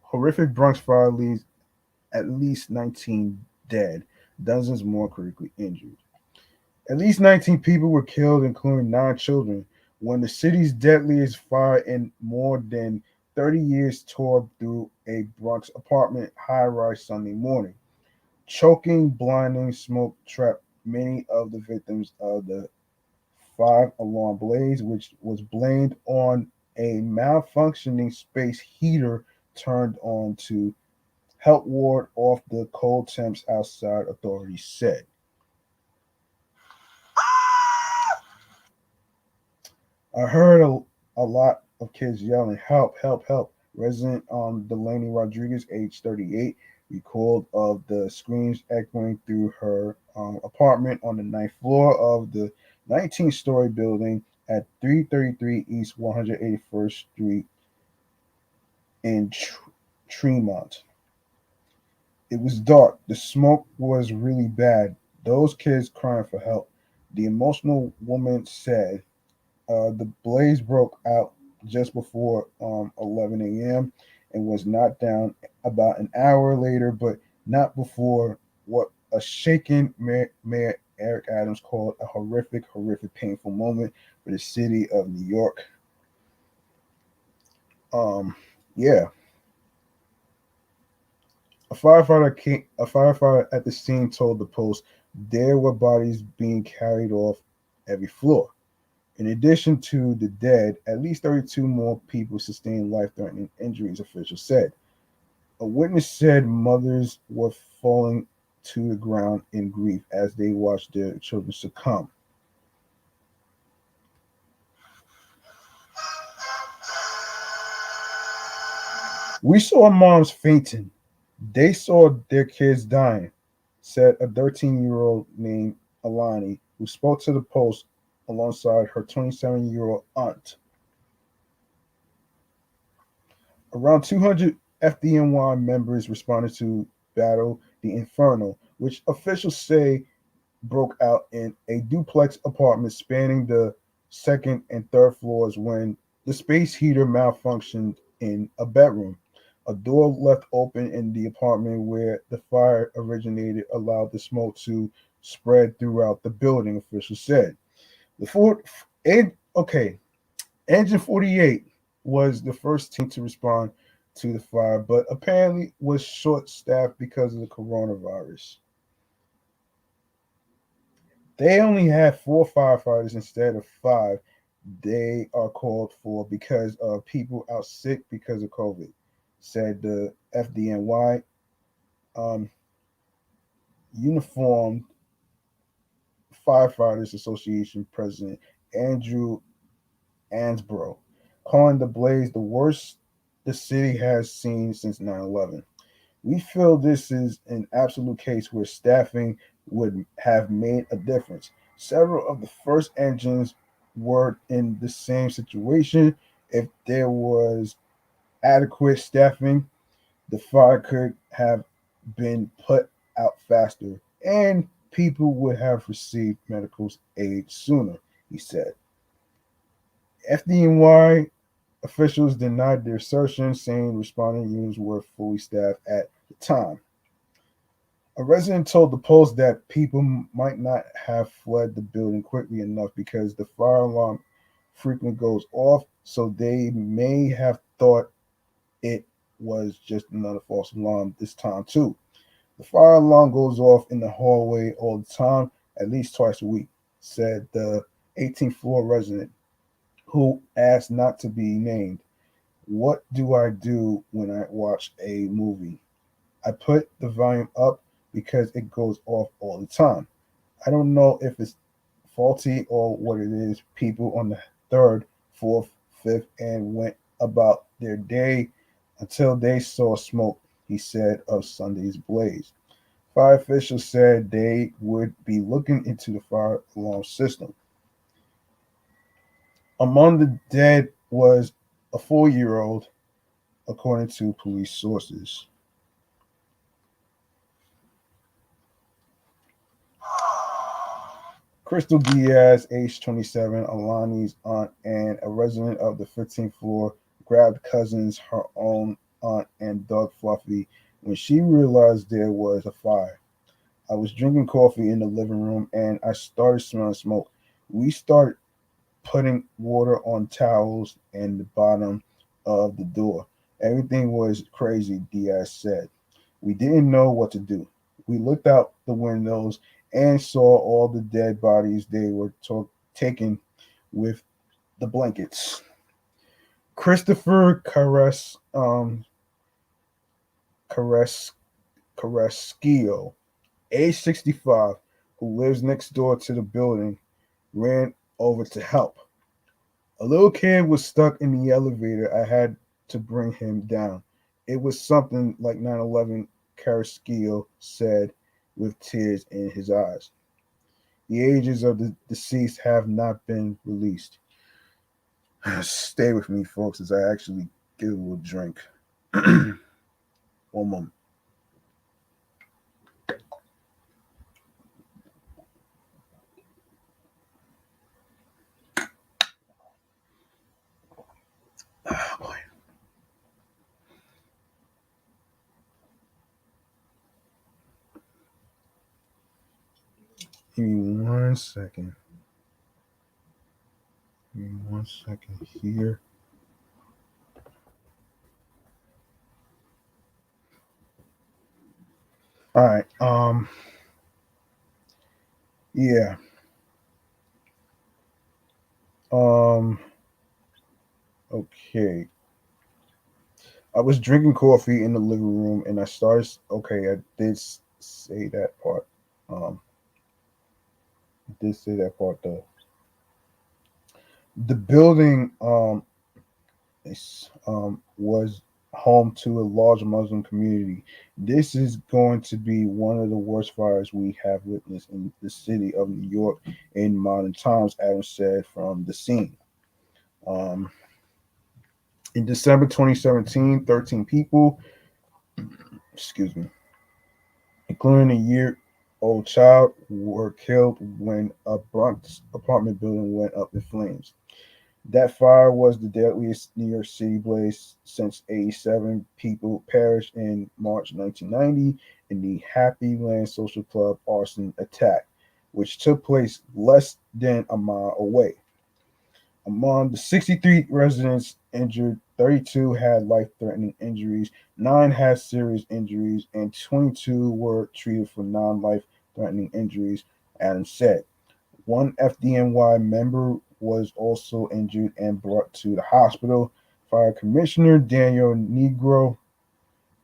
horrific Bronx fire leaves at least 19 dead, dozens more critically injured. At least 19 people were killed, including 9 children, when the city's deadliest fire in more than 30 years tore through a Bronx apartment high rise Sunday morning. Choking, blinding smoke trapped many of the victims of the five-alarm blaze, which was blamed on a malfunctioning space heater turned on to help ward off the cold temps outside, authorities said. I heard a lot of kids yelling, "Help, help, help." Resident Delaney Rodriguez, age 38, recalled of the screams echoing through her apartment on the ninth floor of the 19-story building at 333 East 181st Street in Tremont. It was dark. The smoke was really bad. Those kids crying for help. The emotional woman said the blaze broke out just before 11 a.m. and was knocked down about an hour later, but not before what a shaken Mayor Eric Adams called a horrific, horrific, painful moment for the city of New York. Um, yeah, a firefighter at the scene told the Post there were bodies being carried off every floor. In addition to the dead, at least 32 more people sustained life threatening injuries, officials said. A witness said mothers were falling to the ground in grief as they watched their children succumb. We saw moms fainting. They saw their kids dying, said a 13-year-old named Alani, who spoke to the Post alongside her 27-year-old aunt. Around 200 FDNY members responded to battle the inferno, which officials say broke out in a duplex apartment spanning the second and third floors when the space heater malfunctioned in a bedroom. A door left open in the apartment where the fire originated allowed the smoke to spread throughout the building, officials said. The Ford, and okay, Engine 48 was the first team to respond to the fire, but apparently was short staffed because of the coronavirus. They only had 4 firefighters instead of 5 they are called for because of people out sick because of COVID, said the FDNY um, Uniformed Firefighters Association President Andrew Ansbro, calling the blaze the worst the city has seen since 9/11. We feel this is an absolute case where staffing would have made a difference. Several of the first engines were in the same situation. If there was adequate staffing, the fire could have been put out faster and people would have received medical aid sooner, he said. FDNY officials denied their assertion, saying responding units were fully staffed at the time. A resident told the Post that people might not have fled the building quickly enough because the fire alarm frequently goes off, so they may have thought it was just another false alarm this time, too. The fire alarm goes off in the hallway all the time, at least twice a week, said the 18th floor resident, who asked not to be named. What do I do when I watch a movie? I put the volume up because it goes off all the time. I don't know if it's faulty or what it is. People on the third, fourth, fifth, and went about their day until they saw smoke, he said of Sunday's blaze. Fire officials said they would be looking into the fire alarm system. Among the dead was a 4-year-old, according to police sources. Crystal Diaz, age 27, Alani's aunt and a resident of the 15th floor, grabbed cousins, her own aunt, and dog Fluffy when she realized there was a fire. I was drinking coffee in the living room and I started smelling smoke. We started putting water on towels in the bottom of the door. Everything was crazy, Diaz said. We didn't know what to do. We looked out the windows and saw all the dead bodies they were taking with the blankets. Christopher Carres, Carrasquillo, age 65, who lives next door to the building, ran over to help. A little kid was stuck in the elevator. I had to bring him down. It was something like 9/11, Carrasquillo said with tears in his eyes. The ages of the deceased have not been released. Stay with me, folks, as I actually get a little drink. One moment. Oh, boy. Give me 1 second. Give me 1 second here. All right. Yeah. Um. Okay. I was drinking coffee in the living room, and I started. Okay, I did say that part. Um. Did say that part though. The building was home to a large Muslim community. This is going to be one of the worst fires we have witnessed in the city of New York in modern times, Adams said from the scene. Um, in December 2017, 13 people, excuse me, including a year-old child, were killed when a Bronx apartment building went up in flames. That fire was the deadliest New York City blaze since 87 people perished in March 1990 in the Happy Land Social Club arson attack, which took place less than a mile away. Among the 63 residents injured, 32 had life threatening injuries, 9 had serious injuries, and 22 were treated for non life threatening injuries, Adams said. One FDNY member was also injured and brought to the hospital. Fire Commissioner Daniel Negro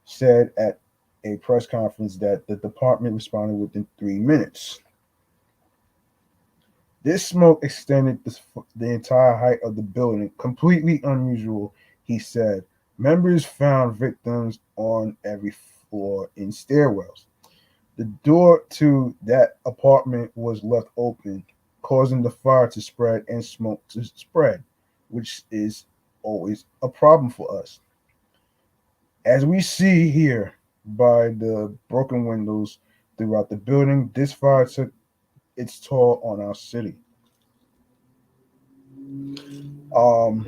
said at a press conference that the department responded within 3 minutes. This smoke extended the entire height of the building, completely unusual, he said. Members found victims on every floor in stairwells. The door to that apartment was left open, causing the fire to spread and smoke to spread, which is always a problem for us. As we see here by the broken windows throughout the building, this fire took its toll on our city. Um,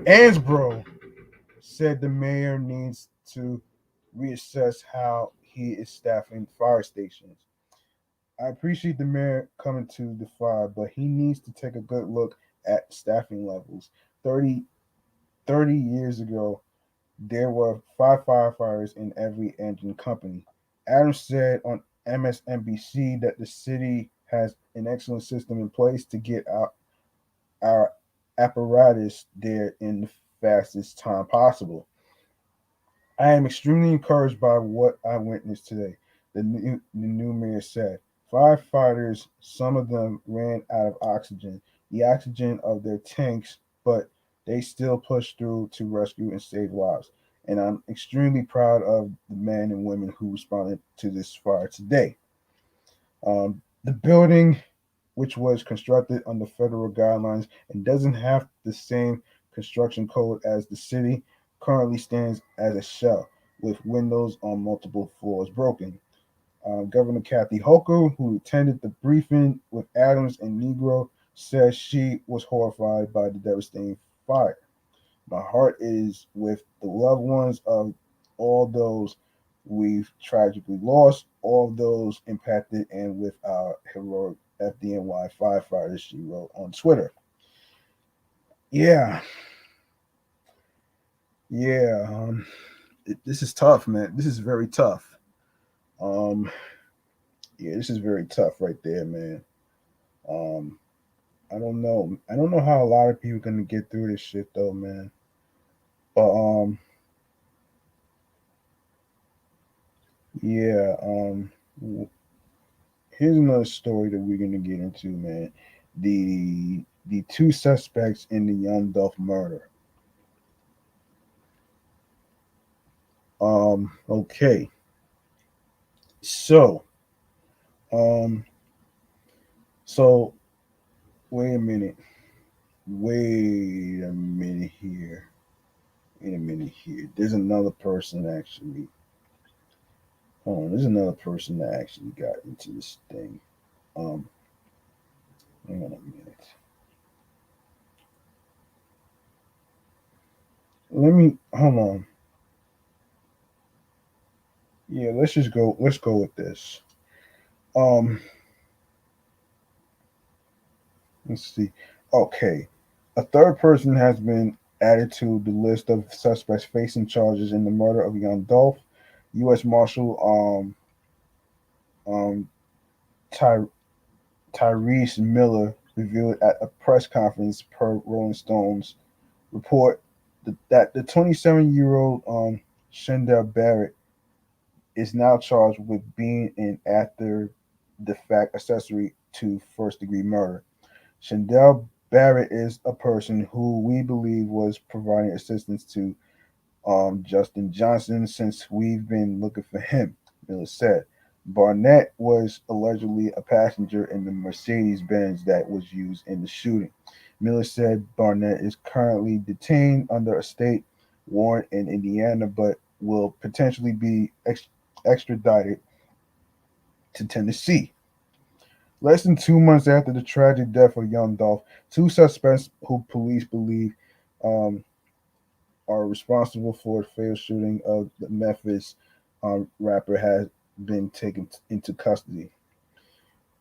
Ansbro said the mayor needs to reassess how he is staffing fire stations. I appreciate the mayor coming to the fire, but he needs to take a good look at staffing levels. 30 years ago, there were 5 firefighters in every engine company. Adams said on MSNBC that the city has an excellent system in place to get our apparatus there in the fastest time possible. I am extremely encouraged by what I witnessed today. The new mayor said. Firefighters, some of them ran out of oxygen, the oxygen of their tanks, but they still pushed through to rescue and save lives. And I'm extremely proud of the men and women who responded to this fire today. The building, which was constructed under federal guidelines and doesn't have the same construction code as the city, currently stands as a shell with windows on multiple floors broken. Governor Kathy Hochul, who attended the briefing with Adams and Negro, said she was horrified by the devastating fire. My heart is with the loved ones of all those we've tragically lost, all those impacted, and with our heroic FDNY firefighters, she wrote on Twitter. Yeah, yeah. This is tough, man. This is very tough. Um, yeah, this is very tough right there, man. Um, I don't know. I don't know how a lot of people are gonna get through this shit though, man. But yeah. Here's another story that we're gonna get into, man. The two suspects in the Young Dolph murder. Okay. So, um, so wait a minute. Wait a minute here. Wait a minute here. There's another person actually. Oh, there's another person that actually got into this thing. Um, hang on a minute. Let me hold on. Yeah, let's just go. Let's go with this. Um, let's see. Okay, a third person has been added to the list of suspects facing charges in the murder of young Dolph. U.S. Marshal um, Ty- Tyrese Miller revealed at a press conference per Rolling Stones report that the 27-year-old Shendell Barrett is now charged with being an after the fact accessory to first degree murder. Shendell Barrett is a person who we believe was providing assistance to Justin Johnson since we've been looking for him, Miller said. Barnett was allegedly a passenger in the Mercedes Benz that was used in the shooting. Miller said Barnett is currently detained under a state warrant in Indiana, but will potentially be extradited to Tennessee. Less than 2 months after the tragic death of young Dolph, two suspects who police believe um, are responsible for the failed shooting of the Memphis rapper has been taken into custody.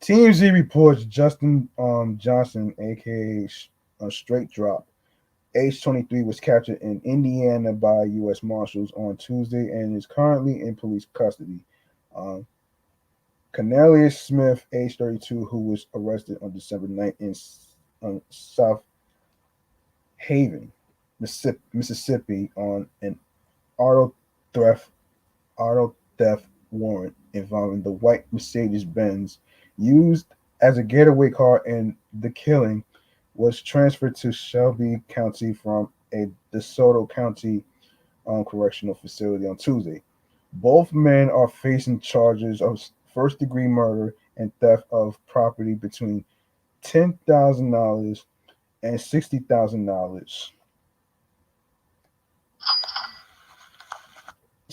TMZ reports Justin Johnson, aka Straight Drop, age 23, was captured in Indiana by U.S. Marshals on Tuesday and is currently in police custody. Um, Cornelius Smith, age 32, who was arrested on December 9th in South Haven, Mississippi, on an auto theft auto theft warrant involving the white Mercedes Benz used as a getaway car in the killing, was transferred to Shelby County from a DeSoto County correctional facility on Tuesday. Both men are facing charges of first degree murder and theft of property between $10,000 and $60,000.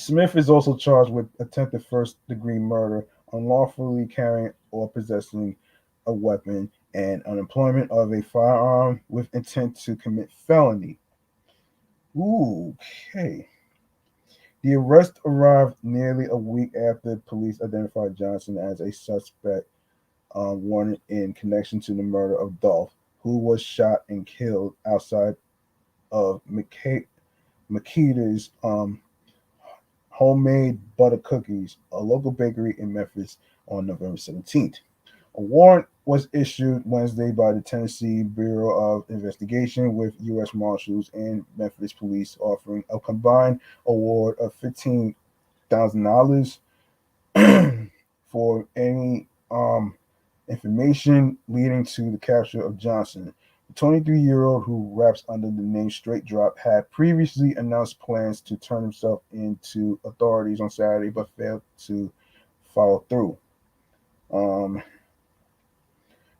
Smith is also charged with attempted first degree murder, unlawfully carrying or possessing a weapon, and unemployment of a firearm with intent to commit felony. Ooh, okay. The arrest arrived nearly a week after police identified Johnson as a suspect wanted in connection to the murder of Dolph, who was shot and killed outside of Makita's homemade butter cookies, a local bakery in Memphis, on November 17th. A warrant was issued Wednesday by the Tennessee Bureau of Investigation, with U.S. Marshals and Memphis Police offering a combined award of $15,000 for any information leading to the capture of Johnson. The 23-year-old, who raps under the name Straight Drop, had previously announced plans to turn himself into authorities on Saturday, but failed to follow through. Um,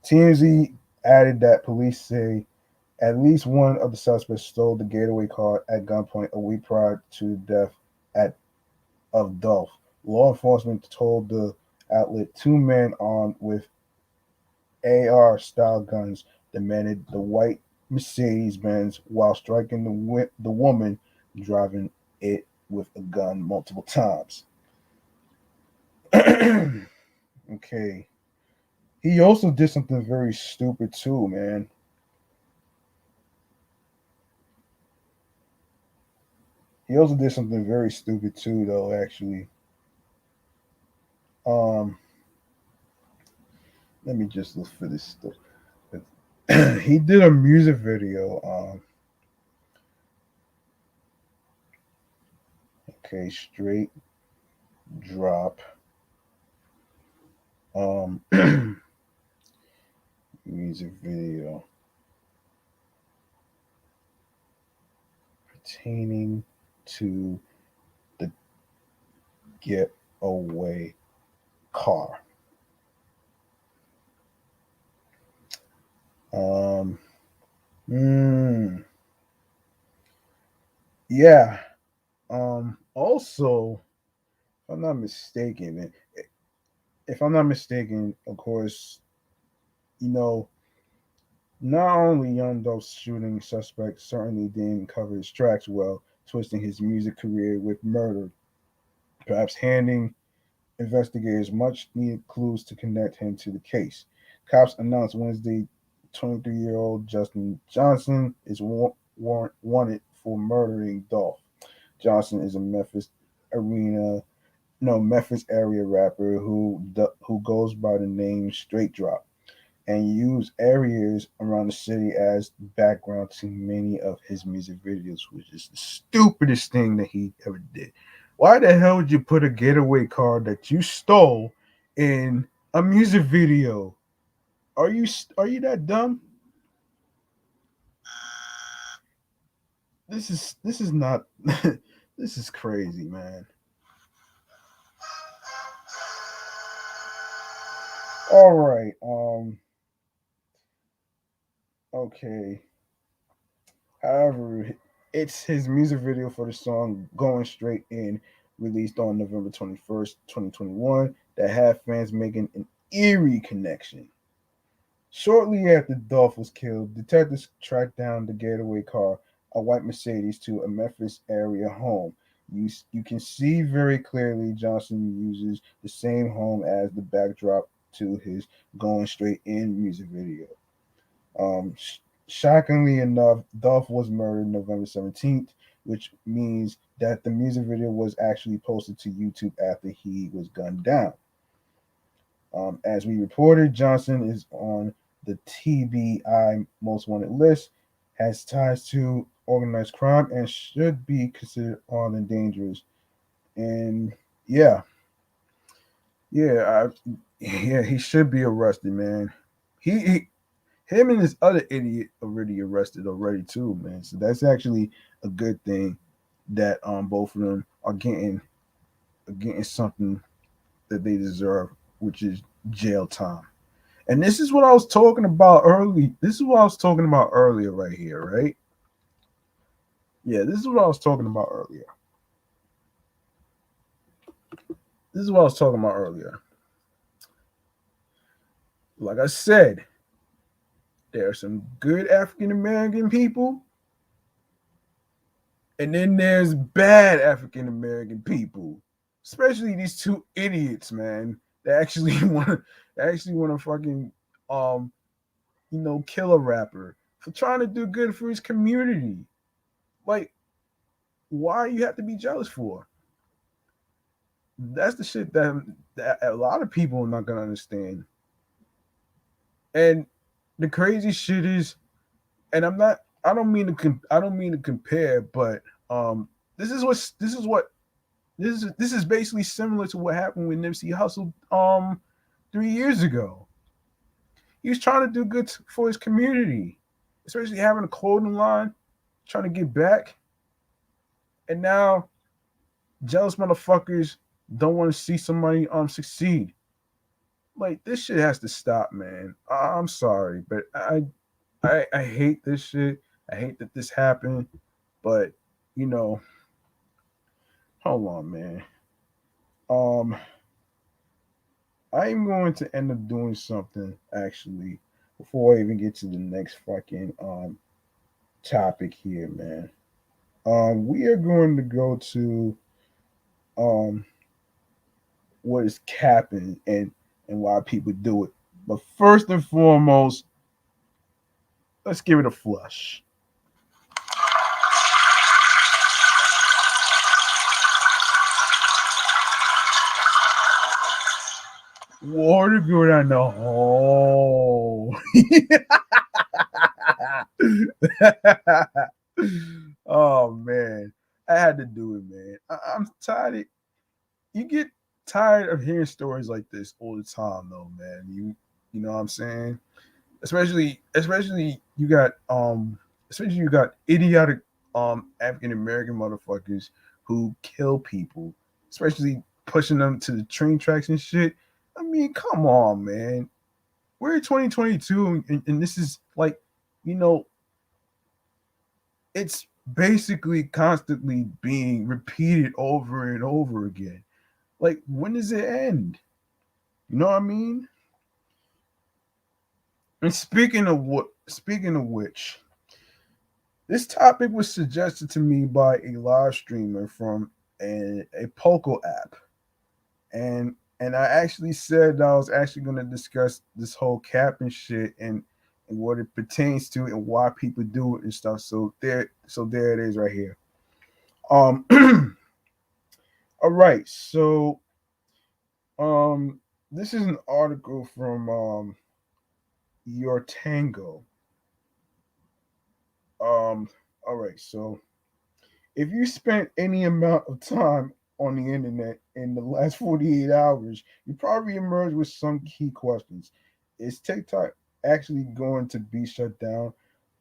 TMZ added that police say at least one of the suspects stole the getaway car at gunpoint a week prior to the death at, of Dolph. Law enforcement told the outlet two men armed with AR-style guns demanded the white Mercedes-Benz while striking the woman driving it with a gun multiple times. Okay. He also did something very stupid too, man. He also did something very stupid too, though. Actually, um, let me just look for this stuff. He did a music video. Okay, Straight Drop. Um, music video pertaining to the getaway car. Um, mm, yeah. Also, if I'm not mistaken, of course, you know, not only Young Dolph's shooting suspect certainly didn't cover his tracks well, twisting his music career with murder, perhaps handing investigators much needed clues to connect him to the case. Cops announced Wednesday 23-year-old Justin Johnson is wanted for murdering Dolph. Johnson is a Memphis area rapper who goes by the name Straight Drop and use areas around the city as background to many of his music videos, which is the stupidest thing that he ever did. Why the hell would you put a getaway car that you stole in a music video? Are you that dumb? This is not this is crazy, man. All right. Okay. However, it's his music video for the song Going Straight In, released on November 21st, 2021, that had fans making an eerie connection. Shortly after Dolph was killed, detectives tracked down the getaway car, a white Mercedes, to a Memphis area home. You can see very clearly Johnson uses the same home as the backdrop to his Going Straight In music video. Um, Shockingly enough, Dolph was murdered November 17th, which means that the music video was actually posted to YouTube after he was gunned down. As we reported, Johnson is on the TBI Most Wanted list, has ties to organized crime, and should be considered armed and dangerous. And yeah, yeah, yeah, he should be arrested, man. He him and this other idiot already arrested already too, man. So that's actually a good thing that both of them are getting something that they deserve, which is jail time. And this is what I was talking about early. This is what I was talking about earlier, right here, right? Yeah, this is what I was talking about earlier. This is what I was talking about earlier. Like I said, there are some good African American people, and then there's bad African American people. Especially these two idiots, man. That actually want to fucking um kill a rapper for trying to do good for his community. Like, why you have to be jealous for? That's the shit that a lot of people are not gonna understand. And the crazy shit is, and I'm not. I don't mean to compare, but this is this is basically similar to what happened with Nipsey Hussle 3 years ago. He was trying to do good for his community, especially having a clothing line, trying to get back, and now jealous motherfuckers don't want to see somebody succeed. Like, this shit has to stop, man. I'm sorry, but I hate this shit. I hate that this happened, but you know, hold on, man. Um, I'm going to end up doing something actually before I even get to the next fucking topic here, man. We are going to go to um what is capping and why people do it. But first and foremost, let's give it a flush. Water good on the hole. Oh man, I had to do it, man. I'm tired. You get tired of hearing stories like this all the time, though, man. You know what I'm saying? Especially especially you got idiotic African American motherfuckers who kill people, especially pushing them to the train tracks and shit. I mean, come on, man. We're in 2022, and this is like, you know, it's basically constantly being repeated over and over again. Like, when does it end? You know what I mean? And speaking of which, this topic was suggested to me by a live streamer from a Poco app, and I actually said I was actually going to discuss this whole cap and shit and what it pertains to and why people do it and stuff. So there it is right here. Um, all right, so um, this is an article from Your Tango. All right, so if you spent any amount of time on the internet in the last 48 hours, you probably emerged with some key questions. Is TikTok actually going to be shut down?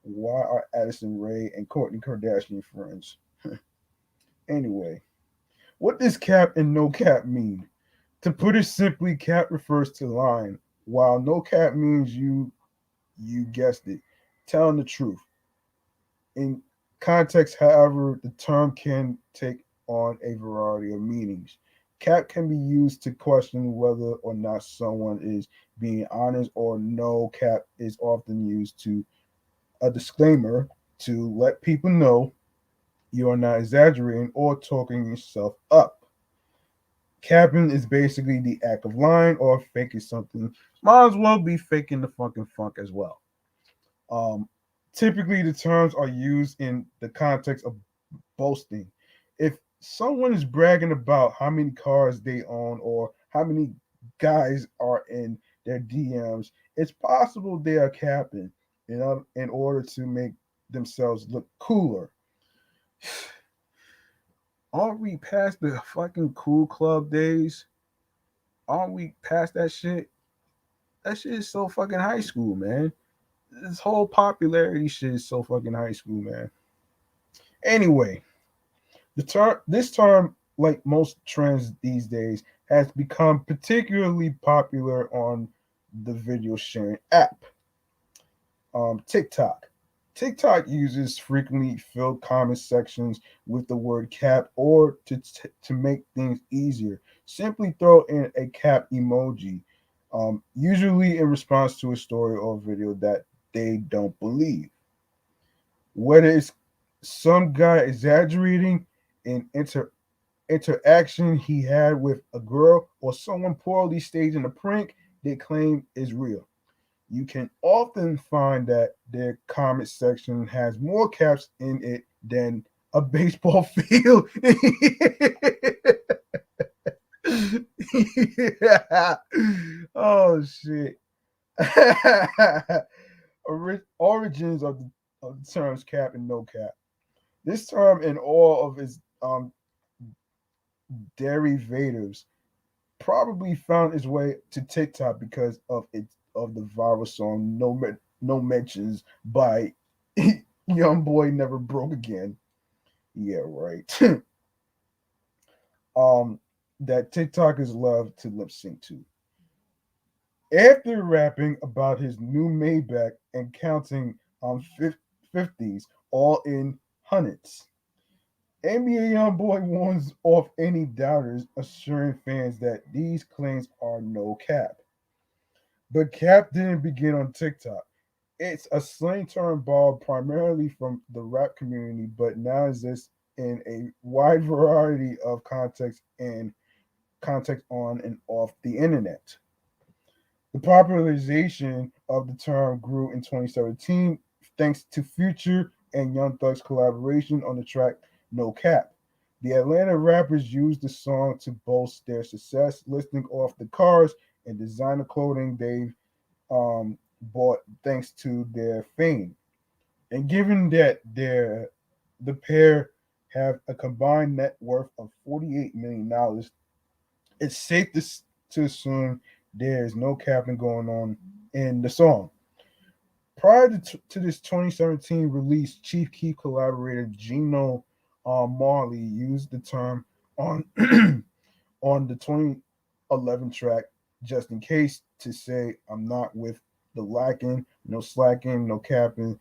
Why are Addison Rae and Kourtney Kardashian friends? Anyway, what does cap and no cap mean? To put it simply, cap refers to lying, while no cap means you guessed it, telling the truth. In context, however, the term can take on a variety of meanings. Cap can be used to question whether or not someone is being honest, or no cap is often used to a disclaimer to let people know you are not exaggerating or talking yourself up. Capping is basically the act of lying or faking something. Might as well be faking the fucking funk as well. Um, Typically, the terms are used in the context of boasting. If someone is bragging about how many cars they own or how many guys are in their DMs, it's possible they are capping, in order to make themselves look cooler. Aren't we past the fucking cool club days? Aren't we past that shit? That shit is so fucking high school, man. This whole popularity shit is so fucking high school, man. Anyway, this term, like most trends these days, has become particularly popular on the video sharing app, TikTok. TikTok users frequently fill comment sections with the word cap, or to make things easier, simply throw in a cap emoji, usually in response to a story or video that they don't believe. Whether it's some guy exaggerating an interaction he had with a girl, or someone poorly staging a prank they claim is real, you can often find that their comment section has more caps in it than a baseball field. Yeah. Oh shit. Origins of the terms cap and no cap. This term and all of its derivatives probably found its way to TikTok because of the viral song No Mentions by Young Boy Never Broke Again. Yeah, right. um that TikTokers love to lip sync to. After rapping about his new Maybach and counting 50s, all in hundreds, NBA YoungBoy warns off any doubters, assuring fans that these claims are no cap. But cap didn't begin on TikTok. It's a slang term borrowed primarily from the rap community, but now exists in a wide variety of contexts and context on and off the internet. The popularization of the term grew in 2017 thanks to Future and Young Thug's collaboration on the track No Cap. The Atlanta rappers used the song to boast their success, listing off the cars and designer clothing they've bought thanks to their fame. And given that the pair have a combined net worth of $48 million, it's safe to assume there is no capping going on in the song. Prior to this 2017 release, Chief Keef collaborator Gino Marley used the term on on the 2011 track "Just in Case" to say, "I'm not with the lacking, no slacking, no capping,"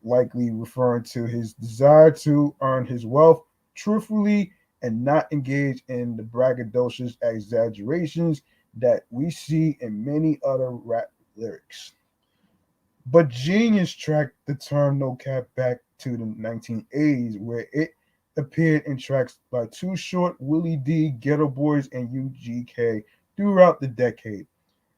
likely referring to his desire to earn his wealth truthfully and not engage in the braggadocious exaggerations that we see in many other rap lyrics. But Genius tracked the term no cap back to the 1980s, where it appeared in tracks by Too Short, Willie D, Ghetto Boys, and UGK throughout the decade.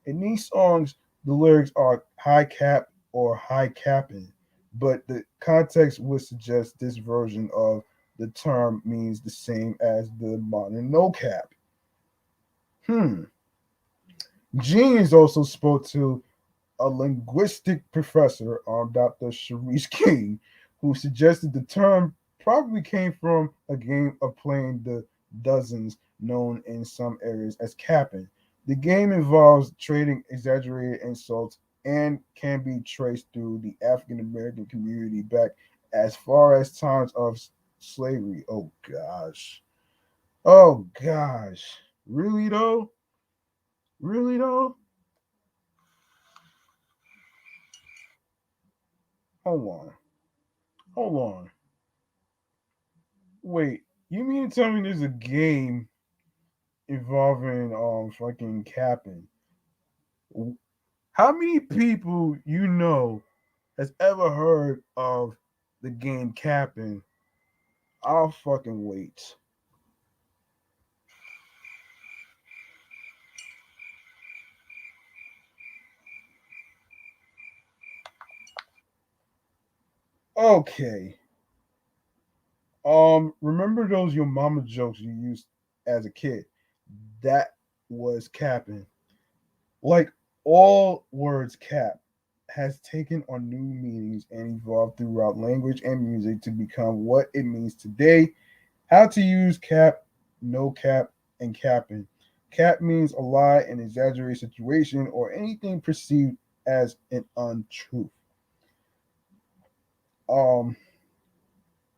In these songs, the lyrics are high cap or high capping, but the context would suggest this version of the term means the same as the modern no cap. Hmm. Genius also spoke to a linguistic professor, Dr. Sharice King, who suggested the term probably came from a game of playing the dozens, known in some areas as capping. The game involves trading exaggerated insults and can be traced through the African American community back as far as times of slavery. Oh gosh. Oh gosh. Really though? Really though? Hold on. Hold on. Wait, you mean to tell me there's a game involving fucking capping? How many people you know has ever heard of the game capping? I'll fucking wait. Okay. Remember those your mama jokes you used as a kid? That was capping. Like all words cap has taken on new meanings and evolved throughout language and music to become what it means today. How to use cap, no cap, and capping. Cap means a lie, an exaggerated situation, or anything perceived as an untruth. Um,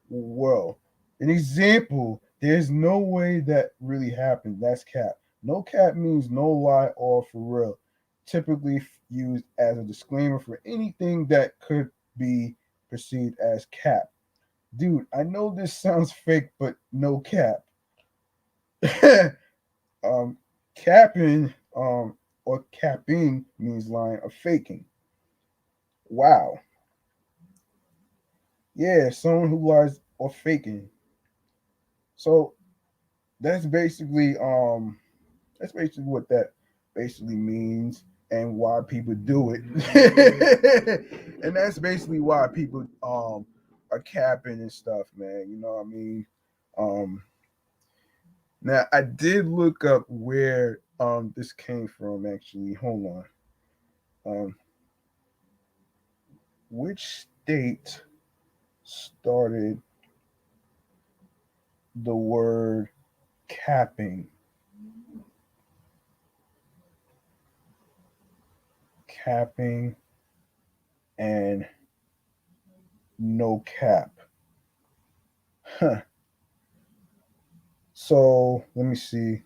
well, an example, there's no way that really happened. That's cap. No cap means no lie or for real. Typically used as a disclaimer for anything that could be perceived as cap. Dude, I know this sounds fake, but no cap. um, capping or capping means lying or faking. Wow. Yeah, someone who lies or faking. So that's basically that's basically what that basically means and why people do it. And that's basically why people are capping and stuff, man. You know what I mean? Um Now I did look up where this came from actually. Hold on. Um which state started the word capping? Capping and no cap. Huh. So let me see.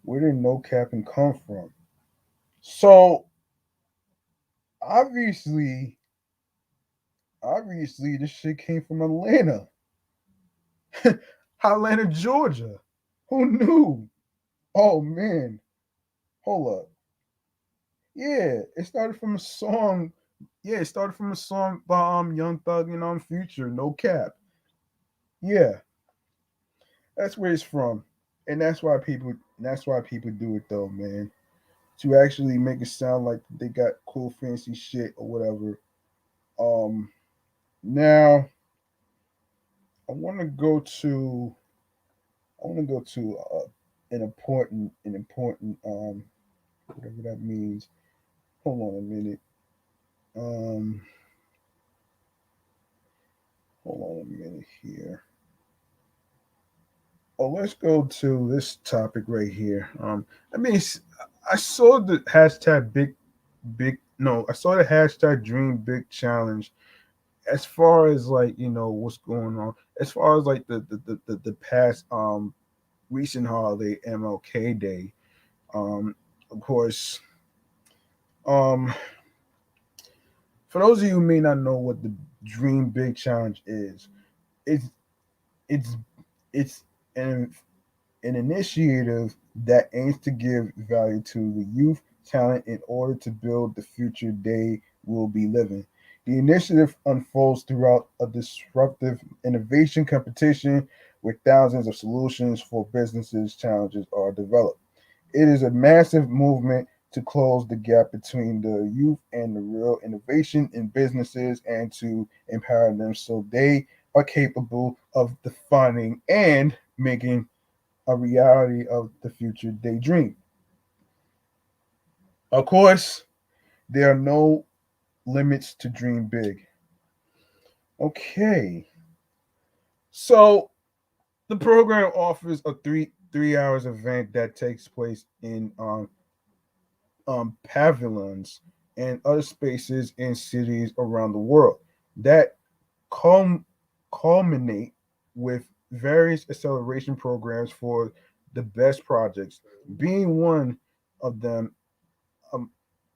Where did no capping come from? So obviously, obviously, this shit came from Atlanta, Atlanta, Georgia. Who knew? Oh man, hold up. Yeah, it started from a song. Yeah, it started from a song by Young Thug and Future. No cap. Yeah, that's where it's from, and that's why people do it though, man. To actually make it sound like they got cool fancy shit or whatever. Now I want to go to I want to go to an important whatever that means. Hold on a minute. Um, hold on a minute here. Oh, let's go to this topic right here. I mean, I saw the hashtag big. No, I saw the hashtag dream big challenge. As far as like what's going on, as far as like the past recent holiday MLK Day. Of course, um, for those of you who may not know what the Dream Big Challenge is, it's it's it's an initiative that aims to give value to the youth talent in order to build the future they will be living. The initiative unfolds throughout a disruptive innovation competition where thousands of solutions for businesses challenges are developed. It is a massive movement to close the gap between the youth and the real innovation in businesses and to empower them so they are capable of defining and making a reality of the future they dream. Of course, there are no limits to dream big. Okay, so the program offers a three hours event that takes place in pavilions and other spaces in cities around the world that culm- culminate with various acceleration programs for the best projects, being one of them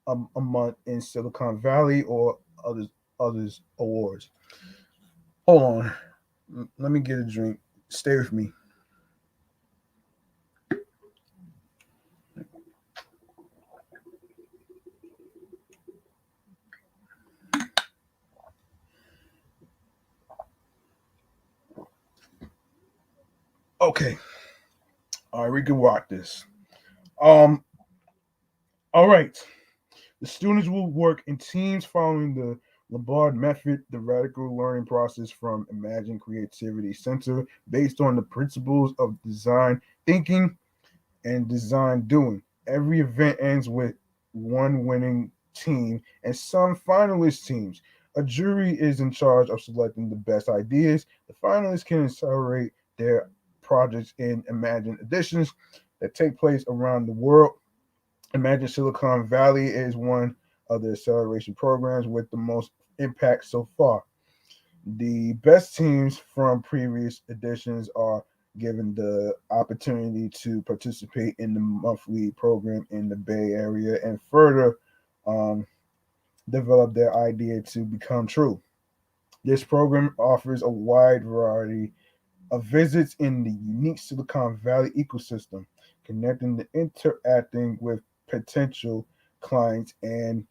um, a month in Silicon Valley or others awards. Hold on, let me get a drink. Stay with me. Okay, all right, we can rock this. Um, all right. The students will work in teams following the Lombard method, the radical learning process from Imagine Creativity Center, based on the principles of design thinking and design doing. Every event ends with one winning team and some finalist teams. A jury is in charge of selecting the best ideas. The finalists can accelerate their projects in Imagine editions that take place around the world. Imagine Silicon Valley is one of the acceleration programs with the most impact so far. The best teams from previous editions are given the opportunity to participate in the monthly program in the Bay Area and further um, developed their idea to become true. This program offers a wide variety of visits in the unique Silicon Valley ecosystem, connecting the interacting with potential clients and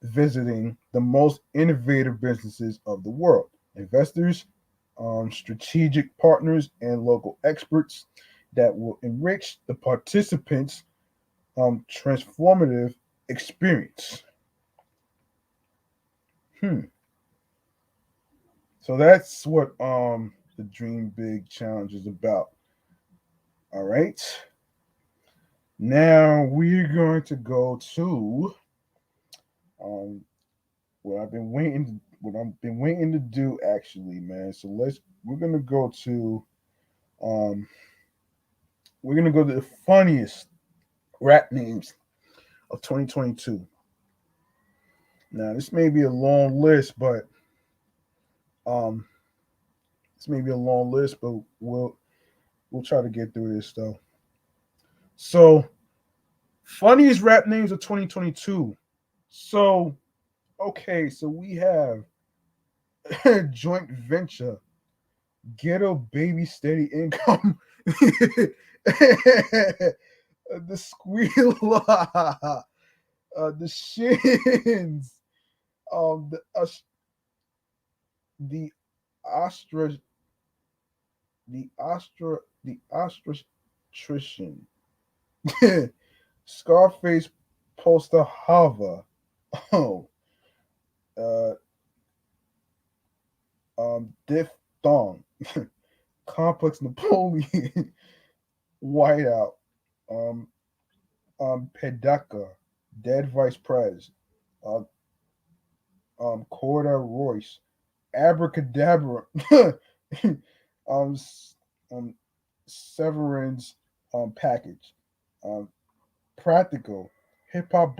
visiting the most innovative businesses of the world. Investors, strategic partners, and local experts that will enrich the participants' transformative experience. Hmm. So that's what the Dream Big Challenge is about. All right. Now we're going to go to um what I've been waiting to do actually, man. So we're gonna go to um the funniest rap names of 2022. Now this may be a long list, but um this may be a long list, but we'll try to get through this though. So funniest rap names of 2022. So okay, so we have joint venture, ghetto baby steady income, the squeal, the shins, the the ostra, the ostracian, Scarface poster Hava, oh, uh, diphthong, complex Napoleon, whiteout, um, Pedaka, dead vice pres, uh, Corda Royce, abracadabra, um, um, Severin's package, um, practical, hip hop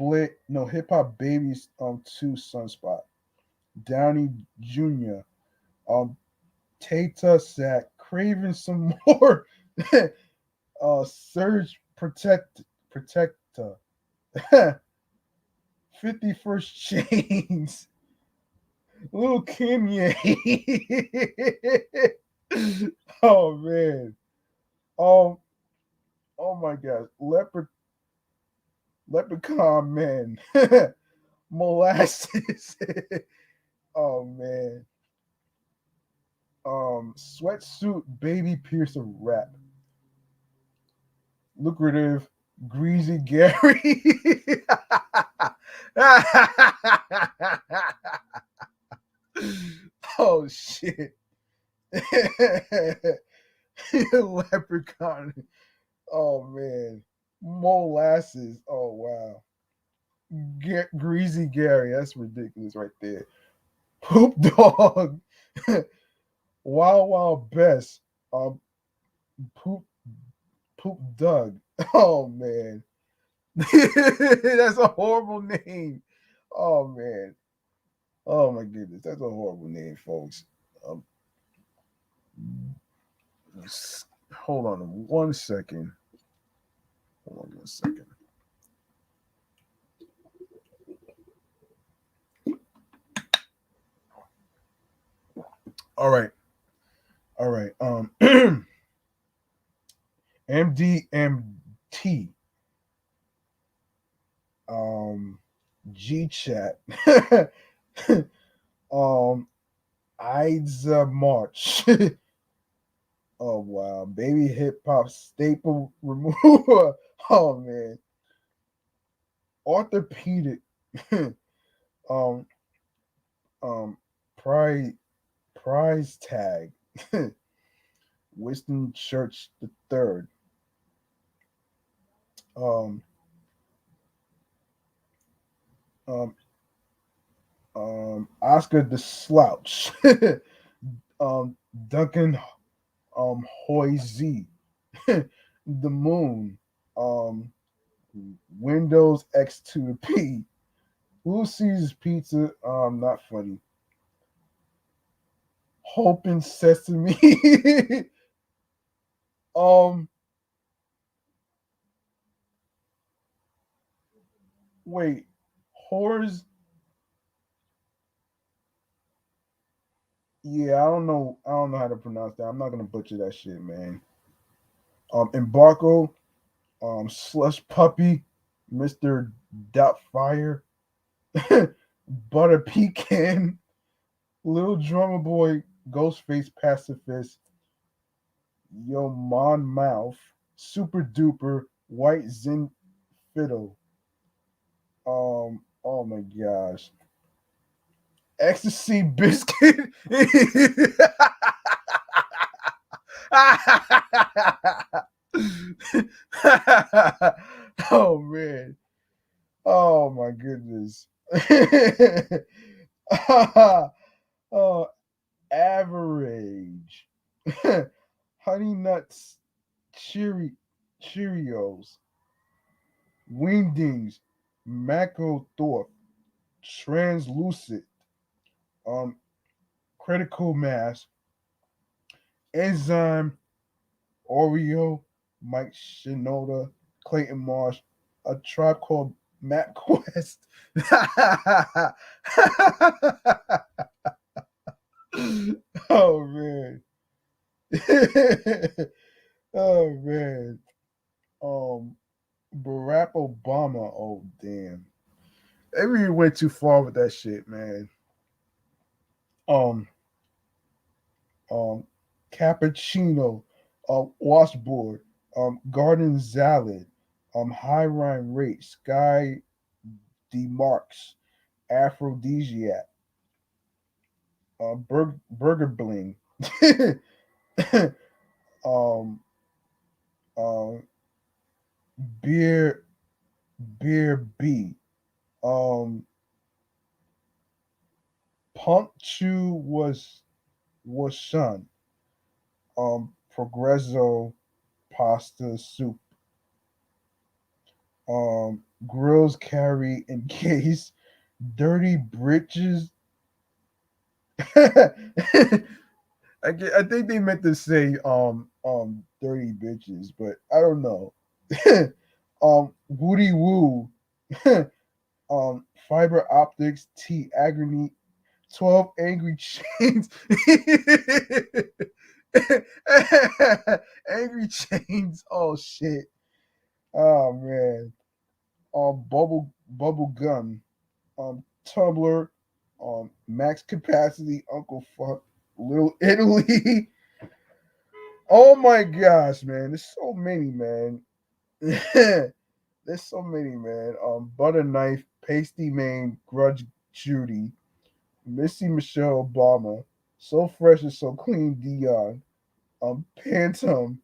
babies two sunspot, Downey Jr., um, Tata Sack, craving some more, Surge Protector, 51st Chains, Little Kimye. Oh man. Um. Oh my God. Leprechaun man. Molasses. Oh man. Sweatsuit baby piercer rap. Lucrative greasy Gary. Oh shit. Leprechaun. Oh man. Molasses. Oh wow. Greasy Gary. That's ridiculous right there. Poop dog. Wild Wild Best. Um poop poop Doug. Oh man. That's a horrible name. Oh man. Oh my goodness. That's a horrible name, folks. Um, hold on 1 second. Hold on 1 second. All right. All right. MDMT. Um, G Chat. um, Ides March. Oh wow, baby hip hop staple remover. Oh man, orthopedic. um, um, prize prize tag. Winston Church the third. Um, um, Oscar the Slouch. Duncan Hoy the Moon. Um, Windows X to the P. Who sees pizza? Not funny. Hope and Sesame. um, wait, whores Yeah, I don't know how to pronounce that. I'm not gonna butcher that shit, man. Embargo, Slush Puppy, Mr. Doubtfire, Butter Pecan, Little Drummer Boy, Ghostface Pacifist, Yo Mon Mouth, Super Duper, White Zen Fiddle. Oh my gosh. Ecstasy Biscuit. Oh man. Oh my goodness. Oh, average. Honey Nuts Cheerios. Wingdings. Macrothorpe. Translucent. Um, Critical Mass. Enzyme. Oreo. Mike Shinoda. Clayton Marsh. A Tribe Called MapQuest. Oh man. Oh man. Um Barack Obama. Oh damn. They really went too far with that shit, man. Um um Cappuccino, washboard, garden salad, high rhyme rate, sky demarks, aphrodisiac, burger bling, um um beer beer B, um punctu was shun, progresso pasta soup, grills carry in case, dirty britches. I think they meant to say dirty bitches, but I don't know. Woody woo. Fiber optics T agony 12 angry chains. Angry chains. Oh shit. Oh man. Bubble gum. Tumblr. Max capacity. Uncle fuck. Little Italy. Oh my gosh, man. There's so many, man. There's so many, man. Butter knife, pasty main, grudge Judy, Missy Michelle Obama, so fresh and so clean Dion, Phantom,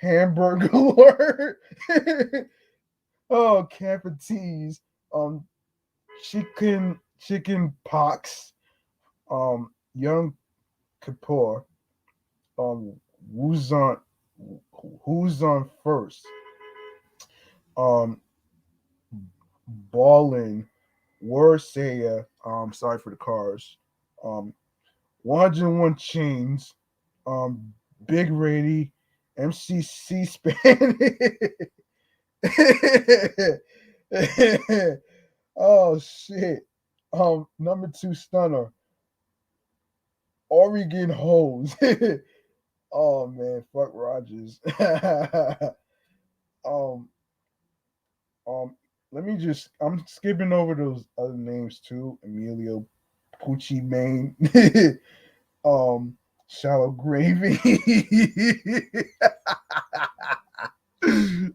Hamburger Lord, oh Kappa Tees, um chicken pox, young Kapoor, um who's on who's on first, um balling, word sayer, sorry for the cars, um 101 chains, um Big Rady, MCC Span. Oh shit. Number two stunner, Oregon Hose. Oh man, fuck Rogers. um um let me just I'm skipping over those other names too. Emilio Pucci Main. Shallow Gravy.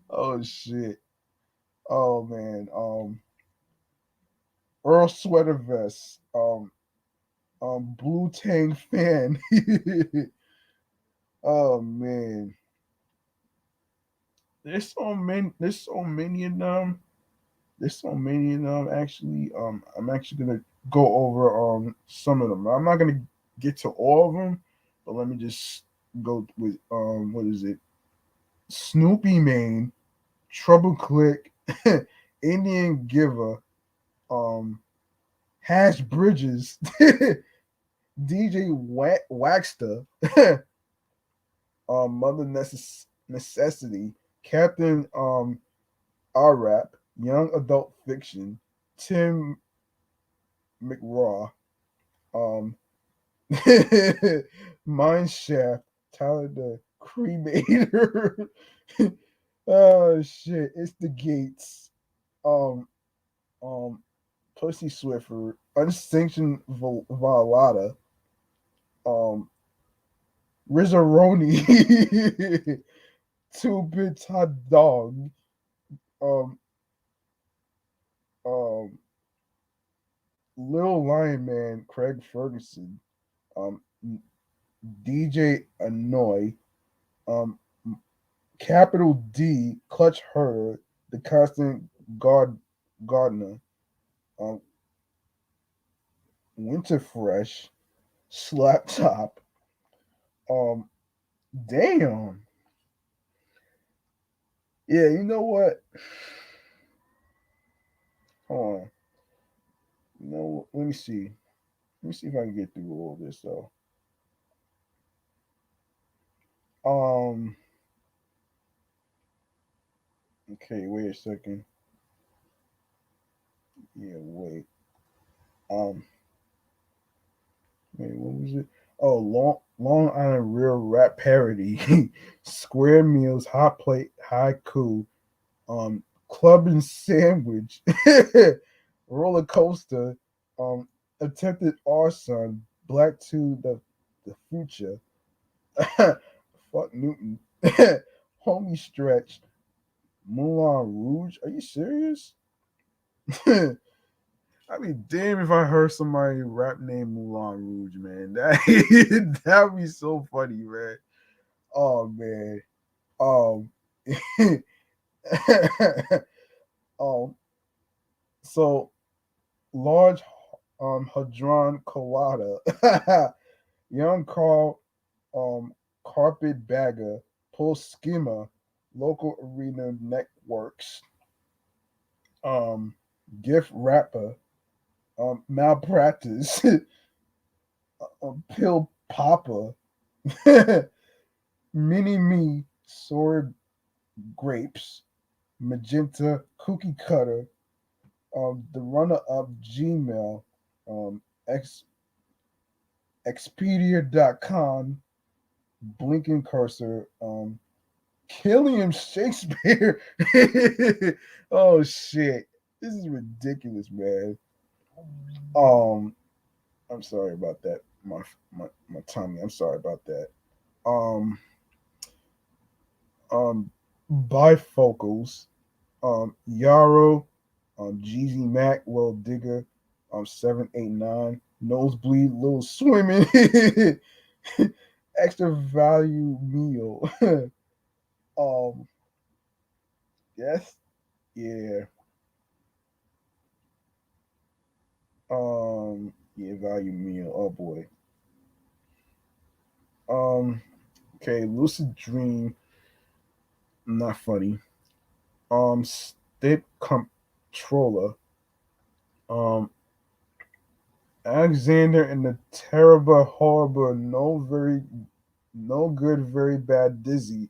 Oh shit. Oh man. Earl Sweater Vest. Blue Tang Fan. Oh man. There's so many of them. There's so many of them actually. I'm actually gonna go over some of them. I'm not gonna get to all of them, but let me just go with what is it? Snoopy Mane, Trouble Click, Indian Giver, um, Hash Bridges, DJ Waxter, Mother Necessity, Captain Rap, Young Adult Fiction, Tim McRaw, um, Mineshaft, Tyler the Cremator. Oh shit, it's the Gates. Um, um, Pussy Swiffer, Unsanctioned Violata, um, Rizzaroni, Two Bits Hot Dog, um, um, Lil Lion Man, Craig Ferguson, um, DJ Annoy, um, Capital D, Clutch Herder, The Constant Gardener, um, Winter Fresh, Slap Top, um, damn. Yeah, you know what? Hold on. You know, let me see. Let me see if I can get through all this though. Um. Okay. Wait a second. Yeah. Wait. Um. Wait. What was it? Oh, Long Island Real Rap Parody. Square Meals, Hot Plate, Haiku. Club and Sandwich. Roller Coaster. Attempted Arson. Black to the Future. Fuck Newton. Homie Stretch. Moulin Rouge. Are you serious? I'd be damn if I heard somebody rap name Moulin Rouge, man. That would be so funny, man. Oh man. Um um so large hadron collider. Young Carl Carpetbagger, Pull Schema, Local Arena Networks, Gift Rapper, Malpractice, Pill Popper, Mini Me, Sword Grapes, Magenta Cookie Cutter, the runner up Gmail, um, X, Expedia.com, Blinking Cursor, Killiam Shakespeare. Oh shit. This is ridiculous, man. Um, I'm sorry about that. My tummy. I'm sorry about that. Um, um, Bifocals. Yarrow. Jeezy Mac. Well Digger. 789. Nosebleed. Little Swimming. Extra value meal. um, yes. Yeah. Yeah, value meal. Oh boy. Um, okay, lucid dream, not funny. State controller. Um, Alexander and the terrible, horrible, no good, very bad, dizzy.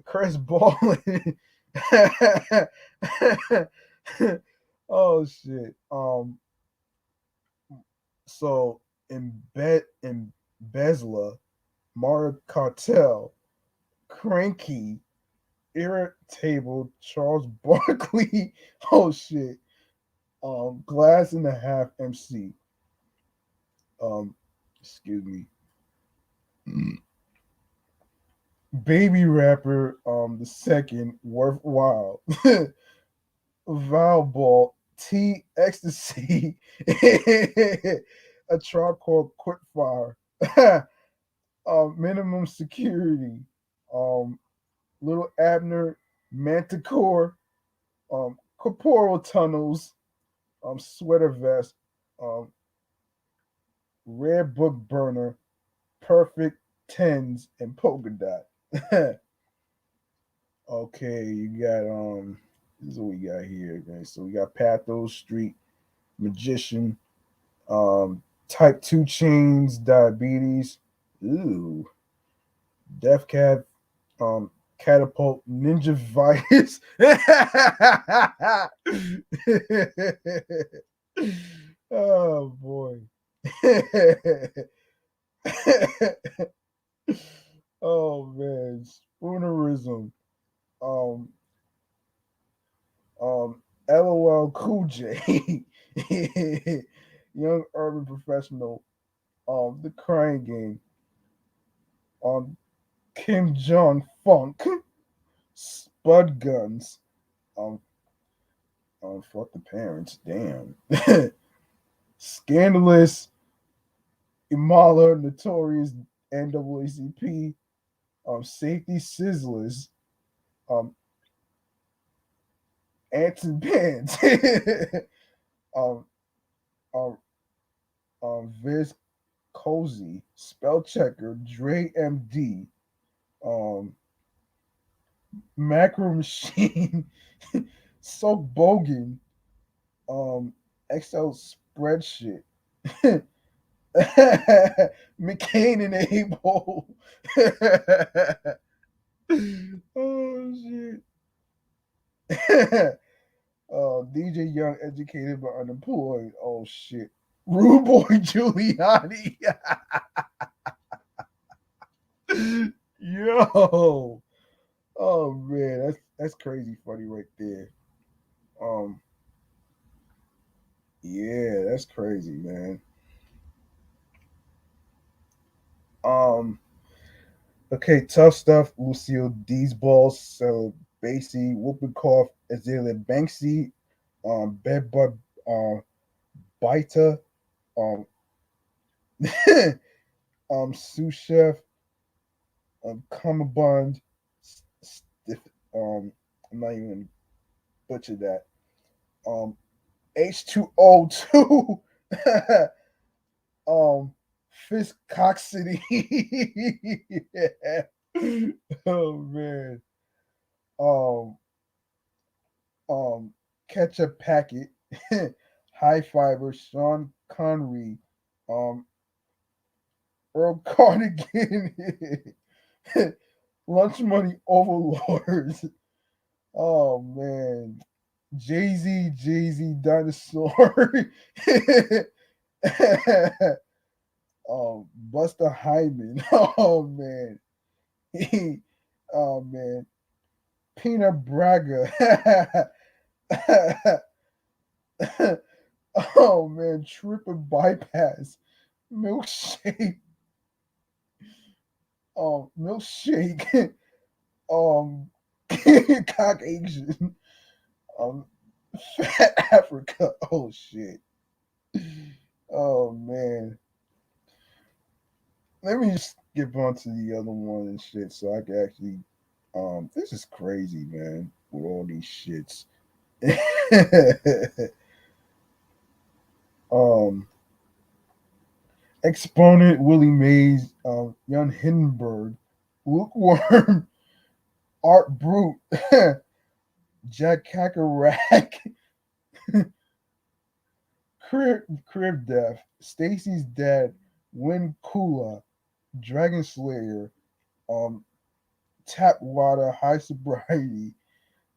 Chris Ballin. Oh shit. So embezzler, Mario Cartel, Cranky, Irritable, Charles Barkley. Oh shit. Glass and a Half MC. Um, excuse me. Baby rapper, the second, worthwhile. Valball, T Ecstasy, a tribe called Quickfire, Minimum Security, um, Little Abner, Manticore, Corporal Tunnels, Sweater Vest, um, Red Book Burner, Perfect Tens, and Polka Dot. Okay, you got this is what we got here, okay. So we got Pathos Street, Magician, Type 2 Chains, Diabetes, ooh, Death Cab, Catapult, Ninja Virus. Oh boy. Oh man, spoonerism. Um, LOL Cool J, young urban professional. The Crying Game. Kim Jong Funk, Spud Guns. Um, fuck the parents. Damn. Scandalous. Imala, Notorious NAACP. Safety Sizzlers. Um, Ants and Pants. um, um, Viz Cozy, Spell Checker, Dre MD, um, Macro Machine, Soak Bogan, Excel Spreadsheet, McCain and Abel. Oh shit. DJ Young, educated but unemployed. Oh shit. Rude Boy Giuliani. Yo. Oh man, that's crazy funny right there. Um, yeah, that's crazy, man. Um, okay, tough stuff. Lucille D's balls, so Basie, Whooping Cough, Azalea Banksy, Bedbug, Bita, um, Sous Chef, Cummerbund, Stiff, I'm not even butcher that. H2O2, um, Fisk Cox City. Yeah. Oh man. Um, Ketchup Packet, High Fiber, Sean Connery, um, Earl Cardigan, Lunch Money Overlords. Oh man. Jay Z Dinosaur. Buster Hyman. Oh man. Oh man. Peanut Braga. Oh man, triple bypass. Milkshake. Milkshake. Um Cock Asian. Um Fat Africa. Oh shit. Oh man. Let me skip on to the other one and shit so I can actually this is crazy, man, with all these shits. um Exponent, Willie Mays, Young Hindenburg, Lukewarm, Art Brute, Jack Kakarак, Crib Death, Stacy's Dad, Win Kula, Dragon Slayer, um, Tap Water, High Sobriety,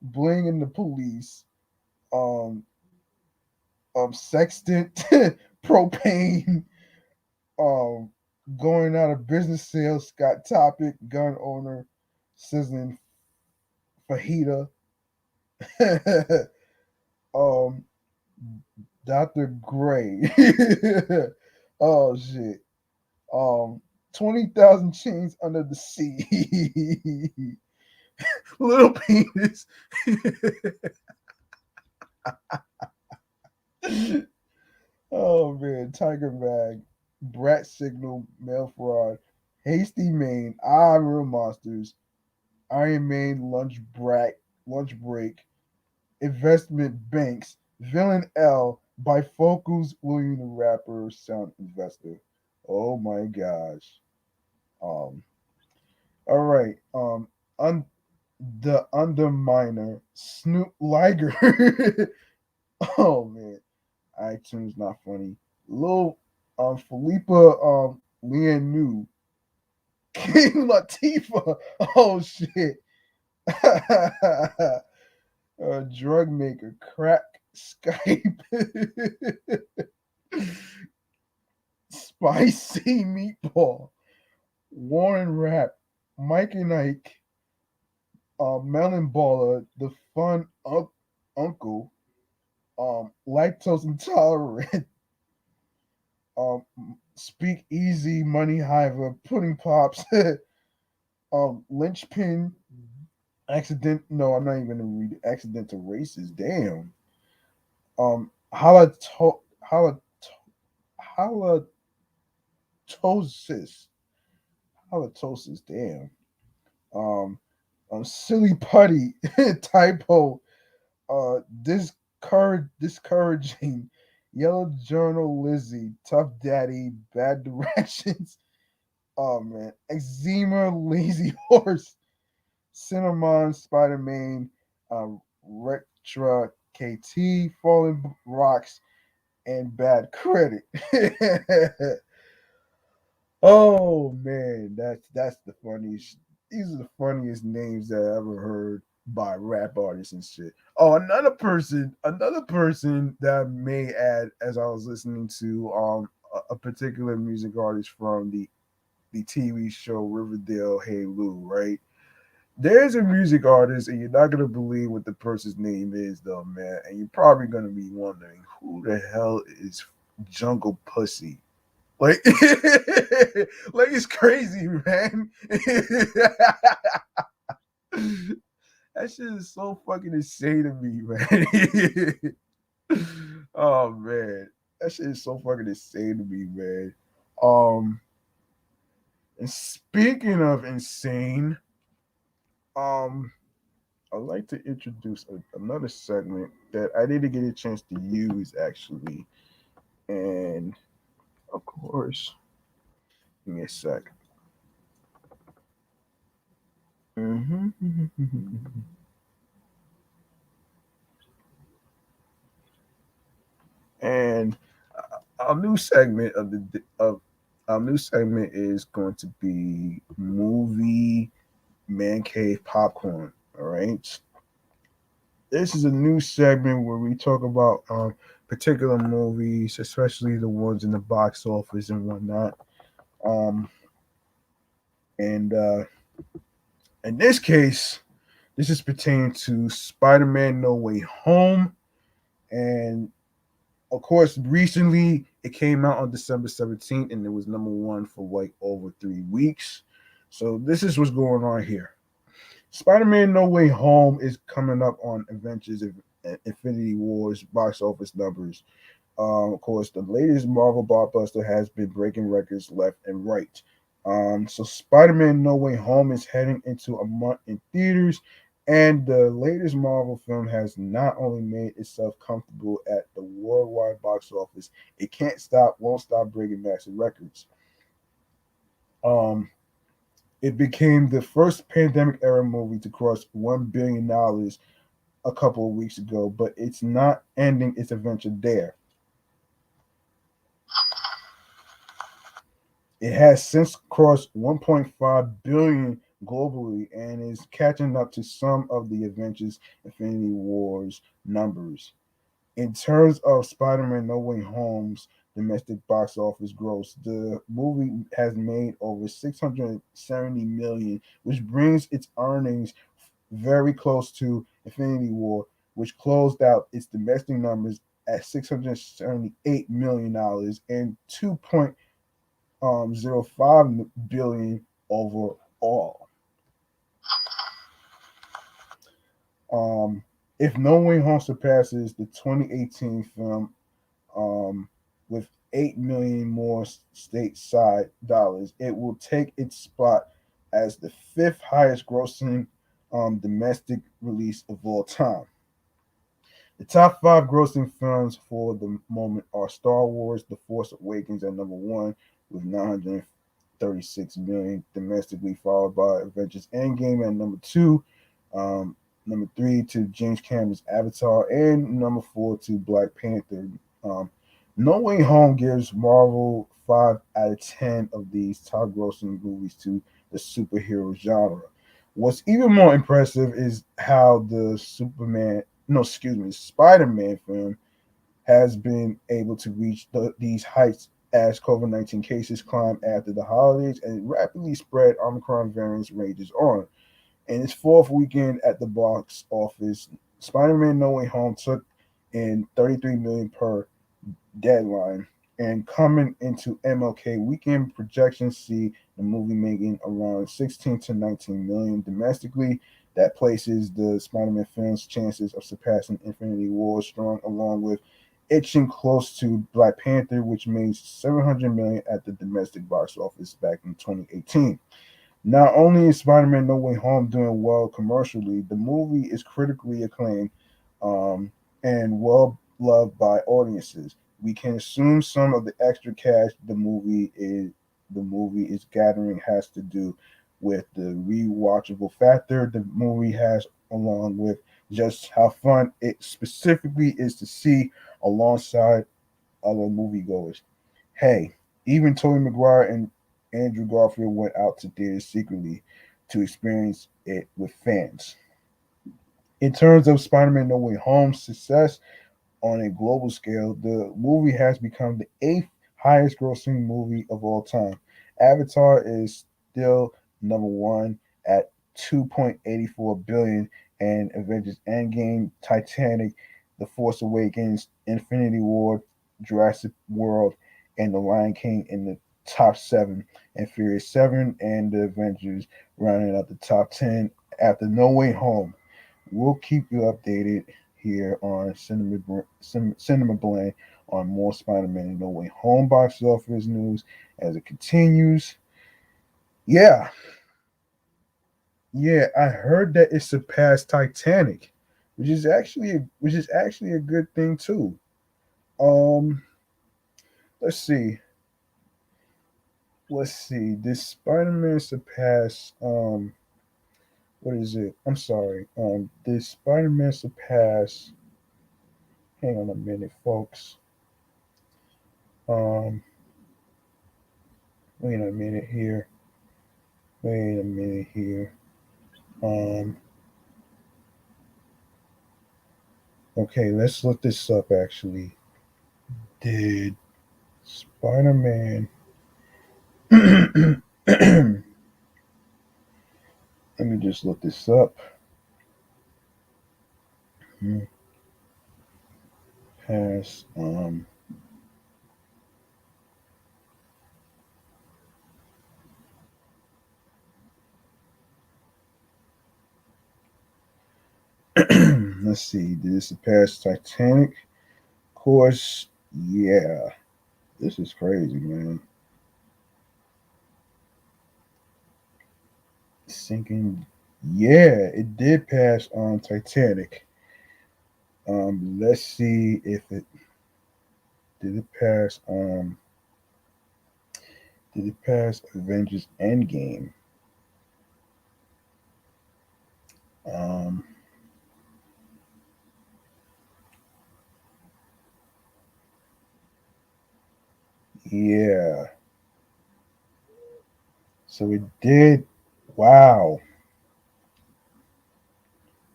Bling and the Police, um, Sextant, Propane, um, Going Out of Business Sales, Scott Topic, Gun Owner, Sizzling Fajita, um, Dr. Gray. Oh shit. Um, 20,000 chains under the sea. Little penis. Oh man, Tiger Mag, Brat Signal, Mail Fraud, Hasty Main, Real Monsters, Iron Main, Lunch Break, Investment Banks, Villain L, Bifocals, William the Rapper, Sound Investor. Oh my gosh. Um, all right. The Underminer, Snoop Liger. Oh man, iTunes not funny. Lil Philippa Leanne New, King Latifah. Oh shit. Drug maker, crack Skype. Spicy Meatball, Warren Rap, Mike and Ike, Melon Baller, the Fun Uncle, Lactose Intolerant, um, Speak Easy, Money Hiver, Pudding Pops, Lynchpin, Accident. No, I'm not even gonna read it. Accidental Racist. Damn. Hala halitosis. Halitosis. Damn. Um, Silly Putty. Typo. Discouraging. Yellow Journal Lizzie. Tough Daddy. Bad Directions. Oh man. Eczema. Lazy Horse. Cinnamon, Spiderman, Rectra KT, Fallen Rocks, and Bad Credit. Oh man, that's the funniest. These are the funniest names that I ever heard by rap artists and shit. Oh, another person that I may add as I was listening to a particular music artist from the TV show Riverdale. Hey Lou, right? There's a music artist, and you're not gonna believe what the person's name is, though, man. And you're probably gonna be wondering who the hell is Jungle Pussy. Like, like it's crazy, man. That shit is so fucking insane to me, man. Oh man, that shit is so fucking insane to me, man. Um, and speaking of insane, um, I'd like to introduce another segment that I didn't get a chance to use actually, and of course, give me a sec. And our new segment of our new segment is going to be movie man cave popcorn. All right, this is a new segment where we talk about particular movies, especially the ones in the box office and whatnot. Um, and in this case, this is pertaining to Spider-Man: No Way Home, and of course, recently it came out on December 17th, and it was number one for like over 3 weeks. So this is what's going on here. Spider-Man: No Way Home is coming up on Avengers Infinity Wars box office numbers. Of course, the latest Marvel blockbuster has been breaking records left and right. So Spider-Man: No Way Home is heading into a month in theaters, and the latest Marvel film has not only made itself comfortable at the worldwide box office, it can't stop, won't stop breaking massive records. Um, it became the first pandemic era movie to cross $1 billion a couple of weeks ago, but it's not ending its adventure there. It has since crossed 1.5 billion globally and is catching up to some of the Avengers Infinity Wars numbers. In terms of Spider-Man: No Way Home's domestic box office gross, the movie has made over 670 million, which brings its earnings very close to Infinity War, which closed out its domestic numbers at $678 million and 2.05 billion overall. If No Way Home surpasses the 2018 film with 8 million more stateside dollars, it will take its spot as the fifth highest grossing domestic release of all time. The top five grossing films for the moment are Star Wars: The Force Awakens at number one with 936 million domestically, followed by Avengers Endgame at number two, number three to James Cameron's Avatar, and number four to Black Panther. No Way Home gives Marvel 5 out of 10 of these top grossing movies to the superhero genre. What's even more impressive is how the Spider-Man film has been able to reach these heights as COVID-19 cases climb after the holidays and rapidly spread Omicron variants rages on. In its fourth weekend at the box office, Spider-Man No Way Home took in 33 million per deadline. And coming into MLK weekend, projections see the movie making around 16 to 19 million domestically. That places the Spider-Man film's chances of surpassing Infinity War strong, along with itching close to Black Panther, which made 700 million at the domestic box office back in 2018. Not only is Spider-Man No Way Home doing well commercially, the movie is critically acclaimed um, and well loved by audiences. We can assume some of the extra cash the movie is gathering has to do with the rewatchable factor the movie has, along with just how fun it specifically is to see alongside other moviegoers. Hey, even Tobey Maguire and Andrew Garfield went out to theaters secretly to experience it with fans. In terms of Spider-Man No Way Home's success on a global scale, the movie has become the eighth highest grossing movie of all time. Avatar is still number one at 2.84 billion, and Avengers Endgame, Titanic, The Force Awakens, Infinity War, Jurassic World, and The Lion King in the top seven, and Furious 7 and The Avengers rounding out the top 10 after No Way Home. We'll keep you updated here on Cinema Blend on more Spider-Man No Way Home box office news as it continues. Yeah, yeah, I heard that it surpassed Titanic, which is actually a good thing too. Um, let's see, let's see. Did Spider-Man surpass what is it? I'm sorry. Did Spider-Man surpass? Hang on a minute, folks. Um, wait a minute here. Wait a minute here. Um, okay, let's look this up. Actually, did Spider-Man? Let me just look this up. Hmm, Has let's see. Did it surpass Titanic? Of course, yeah. This is crazy, man. Sinking. Yeah, it did pass on Titanic. Let's see if it did it pass. Did it pass Avengers Endgame? Um, yeah. So it did. Wow.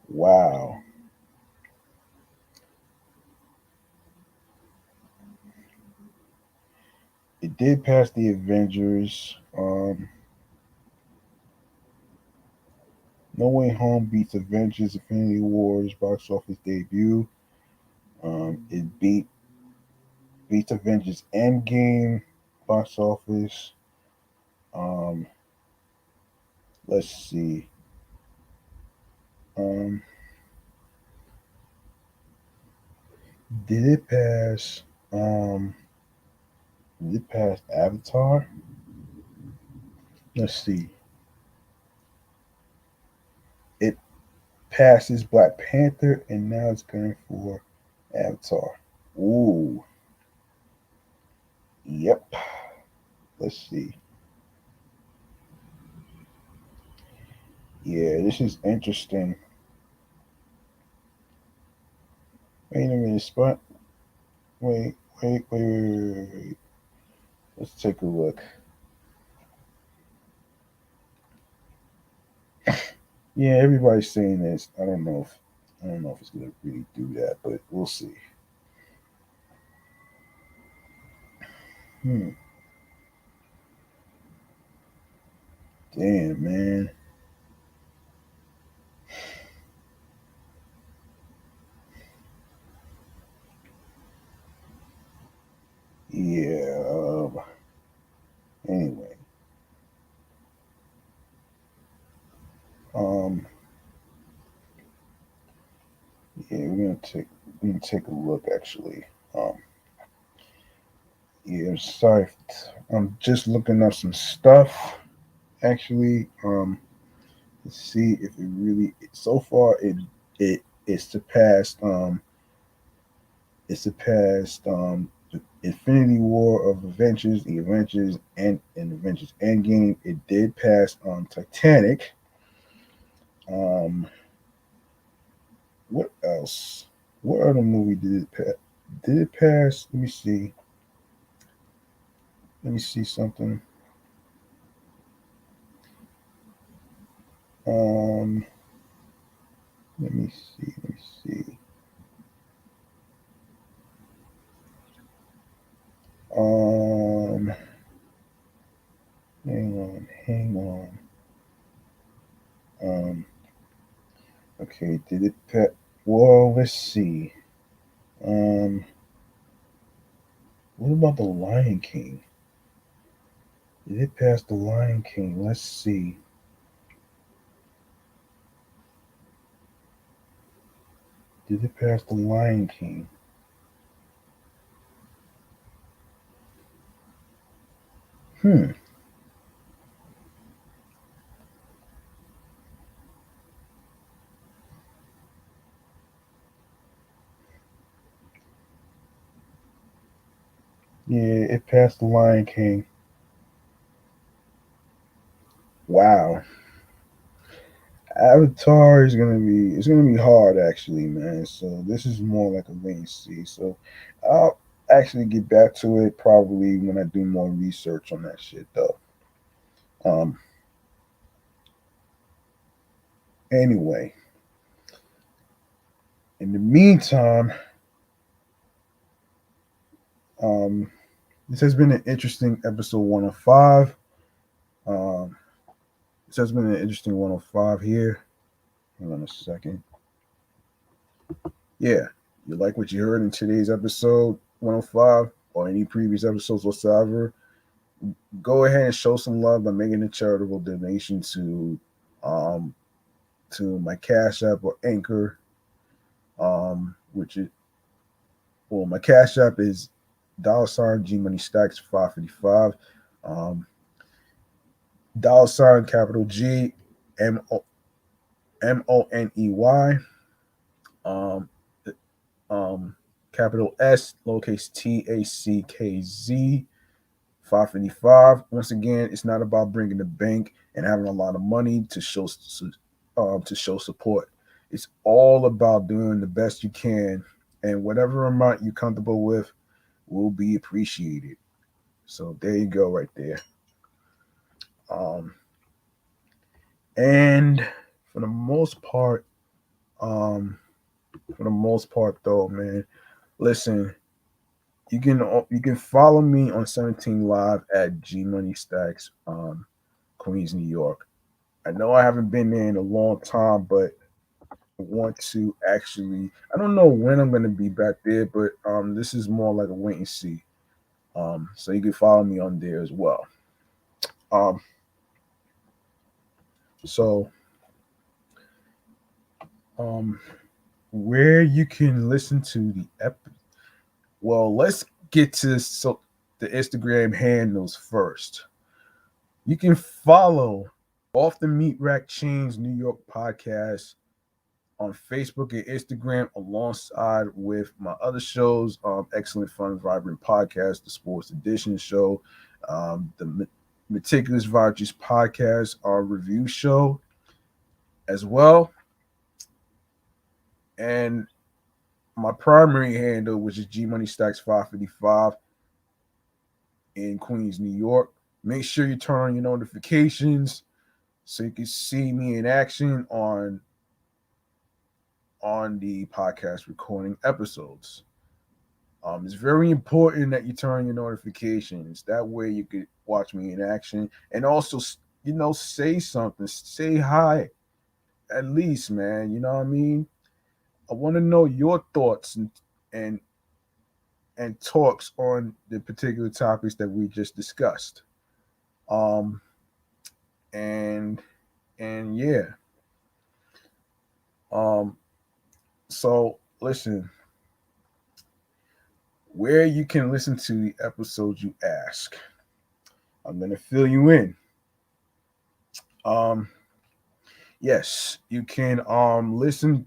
Wow. It did pass the Avengers. No Way Home beats Avengers Infinity War's box office debut. It beats Avengers Endgame box office. Um, let's see. Um, did it pass? Um, did it pass Avatar? Let's see. It passes Black Panther, and now it's going for Avatar. Ooh, yep. Let's see. Yeah, this is interesting. Wait a minute, spot. Wait. Let's take a look. Yeah, everybody's saying this. I don't know if it's gonna really do that, but we'll see. Hmm. Damn, man. Yeah. Anyway. Um. Yeah, we're gonna take a look actually. Um. Yeah. Sorry. I'm just looking up some stuff actually. To see if it really. So far, it surpassed. It surpassed. The Infinity War of Avengers, the Avengers, and Avengers Endgame. It did pass Titanic. Um, what else? What other movie did it pass? Did it pass? Let me see. Let me see something. Um, let me see. Let me see. Um, hang on. Hang on. Um, okay. Did it pass? Well, let's see. Um, what about the Lion King? Did it pass the Lion King? Let's see. Did it pass the Lion King? Hmm. Yeah, it passed the Lion King. Wow. Avatar is gonna be it's gonna be hard actually, man. So this is more like a wait and see. So I'll actually get back to it probably when I do more research on that shit though. Um anyway, in the meantime, um this has been an interesting episode 105. Um this has been an interesting 105 here. Hang on a second. Yeah, you like what you heard in today's episode 105 or any previous episodes whatsoever, go ahead and show some love by making a charitable donation um to my Cash App or Anchor, which is my Cash App is $ G Money Stacks 555, capital G Money, um um capital S lowercase TACKZ 555. Once again, it's not about bringing the bank and having a lot of money to show support. It's all about doing the best you can, and whatever amount you're comfortable with will be appreciated. So there you go, right there. Um, and for the most part, um, though, man, listen, you can follow me on 17 Live at G Money Stacks, Queens, New York. I know I haven't been there in a long time, but I want to actually. I don't know when I'm going to be back there, but this is more like a wait and see. So you can follow me on there as well. Um, so um, where you can listen to the well, let's get to the Instagram handles first. You can follow Off the Meat Rack Chainz New York podcast on Facebook and Instagram, alongside with my other shows, Excellent Fun Vibrant Podcast, the Sports Edition show, the Meticulous Virtues Podcast, our review show as well, and my primary handle, which is G Money Stacks 555 in Queens, New York. Make sure you turn on your notifications so you can see me in action on the podcast recording episodes. It's very important that you turn on your notifications. That way you could watch me in action and also, say something, say hi at least, man. You know what I mean? I want to know your thoughts and and talks on the particular topics that we just discussed. Um, and yeah. Um, so listen, where you can listen to the episodes you ask. I'm gonna fill you in. Um, yes, you can listen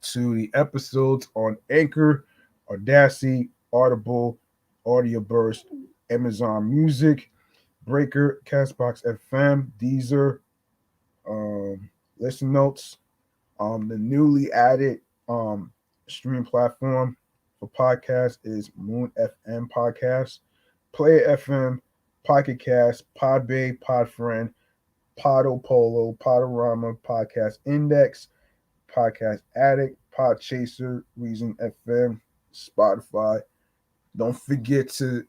to the episodes on Anchor, Audacity, Audible, Audio Burst, Amazon Music, Breaker, Castbox FM, Deezer, um, Listen Notes, the newly added stream platform for podcasts is Moon FM Podcast, Play FM, Pocket Cast, Podbay, Podfriend, Podo Polo, Podorama, Podcast Index, Podcast Addict, Podchaser, Reason FM, Spotify. Don't forget to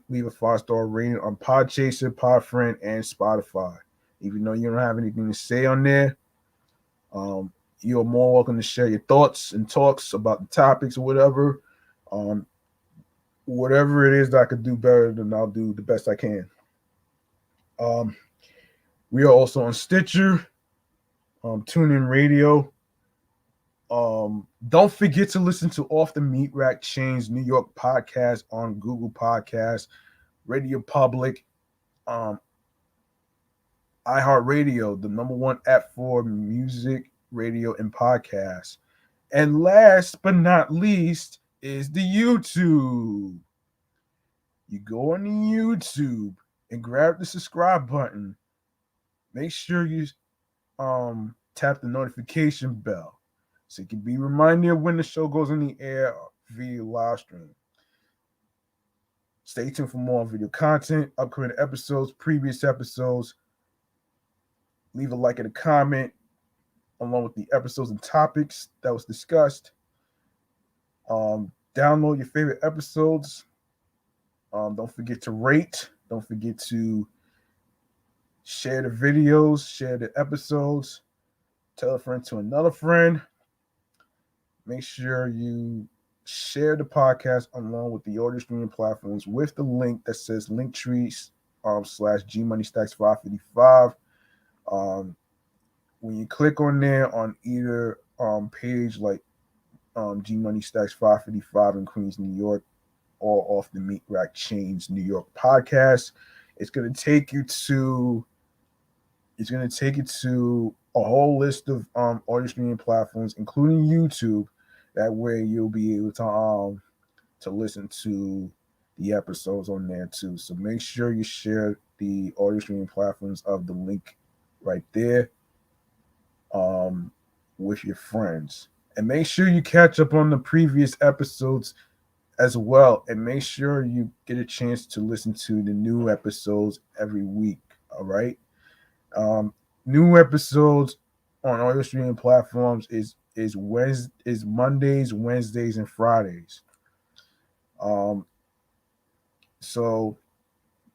leave a 5-star rating on Podchaser, Podfriend, and Spotify. Even though you don't have anything to say on there, um, you're more welcome to share your thoughts and talks about the topics or whatever. Um, whatever it is that I could do better, then I'll do the best I can. Um, we are also on Stitcher, TuneIn Radio. Don't forget to listen to Off the Meat Rack Chainz New York podcast on Google Podcasts, Radio Public, um, iHeartRadio, the number one app for music, radio, and podcasts. And last but not least is the YouTube. You go on the YouTube and grab the subscribe button. Make sure you tap the notification bell so you can be reminded when the show goes in the air via live stream. Stay tuned for more video content, upcoming episodes, previous episodes. Leave a like and a comment along with the episodes and topics that was discussed. Download your favorite episodes. Don't forget to rate. Don't forget to share the videos, share the episodes, tell a friend to another friend. Make sure you share the podcast along with the audio streaming platforms with the link that says Linktree / G Money Stacks 555. When you click on there on either page like G Money Stacks 555 in Queens, New York, or Off the Meat Rack Chainz New York podcast, it's gonna take you to a whole list of audio streaming platforms, including YouTube. That way you'll be able to listen to the episodes on there too. So make sure you share the audio streaming platforms of the link right there with your friends. And make sure you catch up on the previous episodes as well. And make sure you get a chance to listen to the new episodes every week. All right. New episodes on audio streaming platforms is Mondays, Wednesdays, and Fridays. So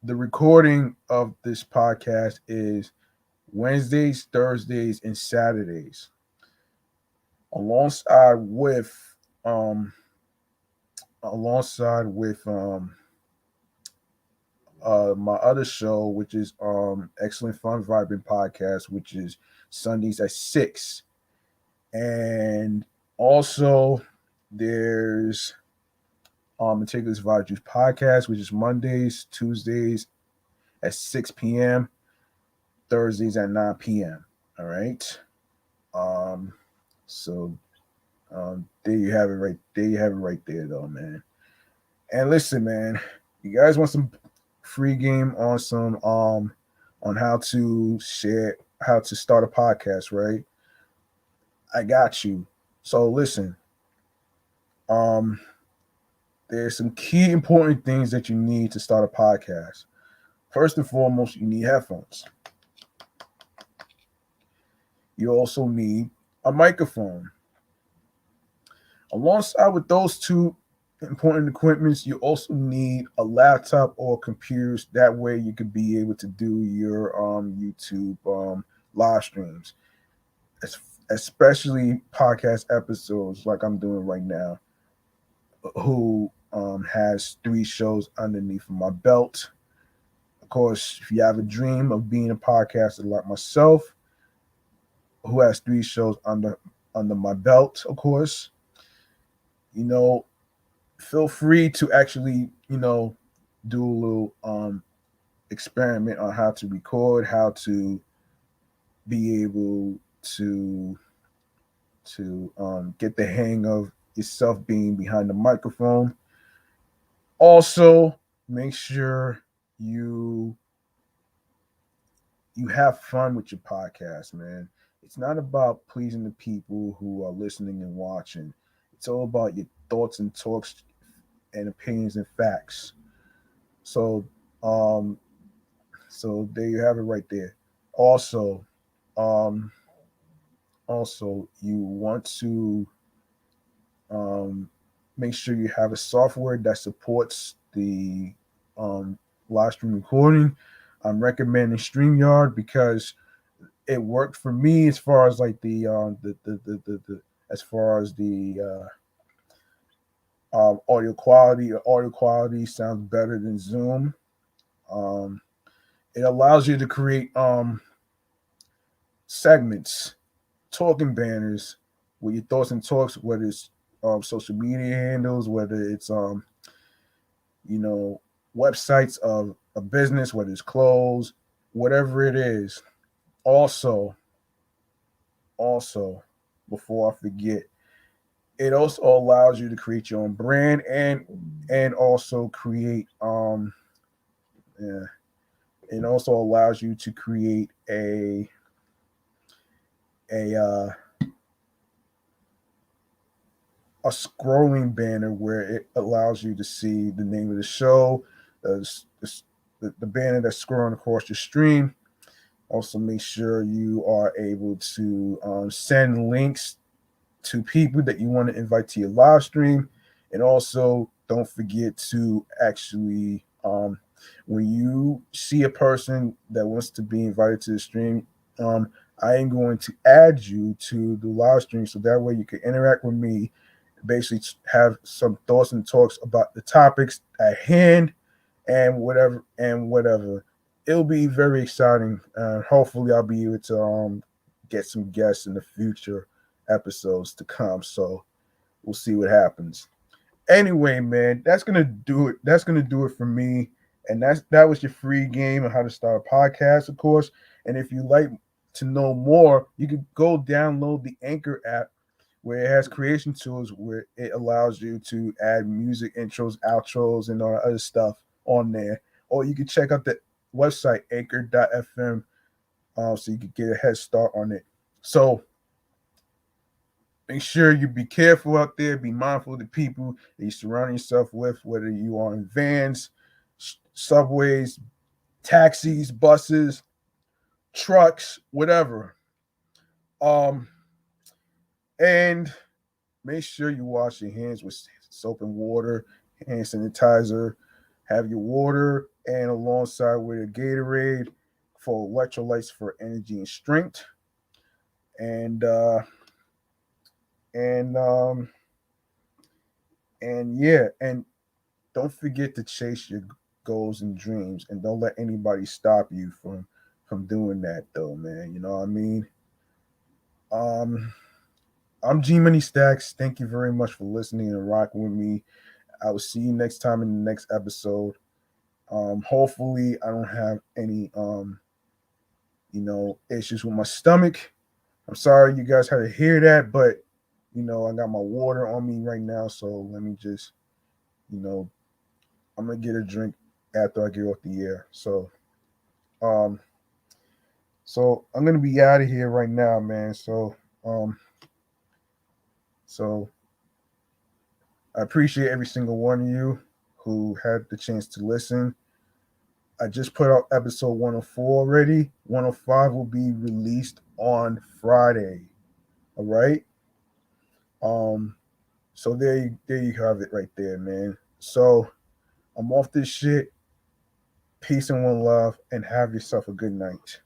the recording of this podcast is Wednesdays, Thursdays, and Saturdays, alongside with my other show, which is Excellent Fun Vibrant Podcast, which is Sundays at 6. And also there's Meticulous Vibe Juice Podcast, which is Mondays, Tuesdays at 6 p.m., Thursdays at 9 p.m. All right. So there you have it right there though, man. And listen, man, you guys want some free game on some on how to start a podcast, right? I got you. So listen, there's some key important things that you need to start a podcast. First and foremost, you need headphones. You also need a microphone. Alongside with those two important equipments. You also need a laptop or computers. That way you could be able to do your YouTube live streams, especially podcast episodes like I'm doing right now, who has 3 shows underneath my belt. Of course, if you have a dream of being a podcaster like myself, who has 3 shows under my belt, of course, you know, feel free to actually, do a little experiment on how to record, how to be able to get the hang of yourself being behind the microphone. Also, make sure you you have fun with your podcast, man. It's not about pleasing the people who are listening and watching. It's all about your thoughts and talks and opinions and facts. So, um, so there you have it right there. Also, um, also you want to um, make sure you have a software that supports the um, live stream recording. I'm recommending StreamYard because it worked for me as far as like the as far as the audio quality. Audio quality sounds better than Zoom. Um, it allows you to create segments, talking banners with your thoughts and talks, whether it's social media handles, whether it's you know websites of a business, whether it's clothes, whatever it is. Also, also, before I forget, it also allows you to create your own brand and also create yeah, it also allows you to create a uh, a scrolling banner where it allows you to see the name of the show, the banner that's scrolling across your stream. Also, make sure you are able to send links to people that you want to invite to your live stream. And also, don't forget to actually, when you see a person that wants to be invited to the stream, I am going to add you to the live stream so that way you can interact with me, basically have some thoughts and talks about the topics at hand and whatever. It'll be very exciting. Hopefully, I'll be able to get some guests in the future episodes to come. So we'll see what happens. Anyway, man, that's gonna do it. That's gonna do it for me. And that was your free game on how to start a podcast, of course. And if you like to know more, you can go download the Anchor app where it has creation tools where it allows you to add music intros, outros, and all that other stuff on there. Or you can check out the website anchor.fm so you can get a head start on it. So make sure you be careful out there, be mindful of the people that you surround yourself with, whether you are in vans, subways, taxis, buses, trucks, whatever. Um, and make sure you wash your hands with soap and water, hand sanitizer. Have your water and alongside with a Gatorade for electrolytes for energy and strength. And and um and yeah, and don't forget to chase your goals and dreams, and don't let anybody stop you from doing that, though, man. You know what I mean? Um, I'm G Money Stacks. Thank you very much for listening and rocking with me. I will see you next time in the next episode. Hopefully, I don't have any issues with my stomach. I'm sorry you guys had to hear that, but I got my water on me right now, so let me just, you know, I'm gonna get a drink after I get off the air. Um, so I'm gonna be out of here right now, man. Um, so I appreciate every single one of you who had the chance to listen. I just put out episode 104 already. 105 will be released on Friday. All right. Um, So there you have it right there, man. So I'm off this shit. Peace and one love, and have yourself a good night.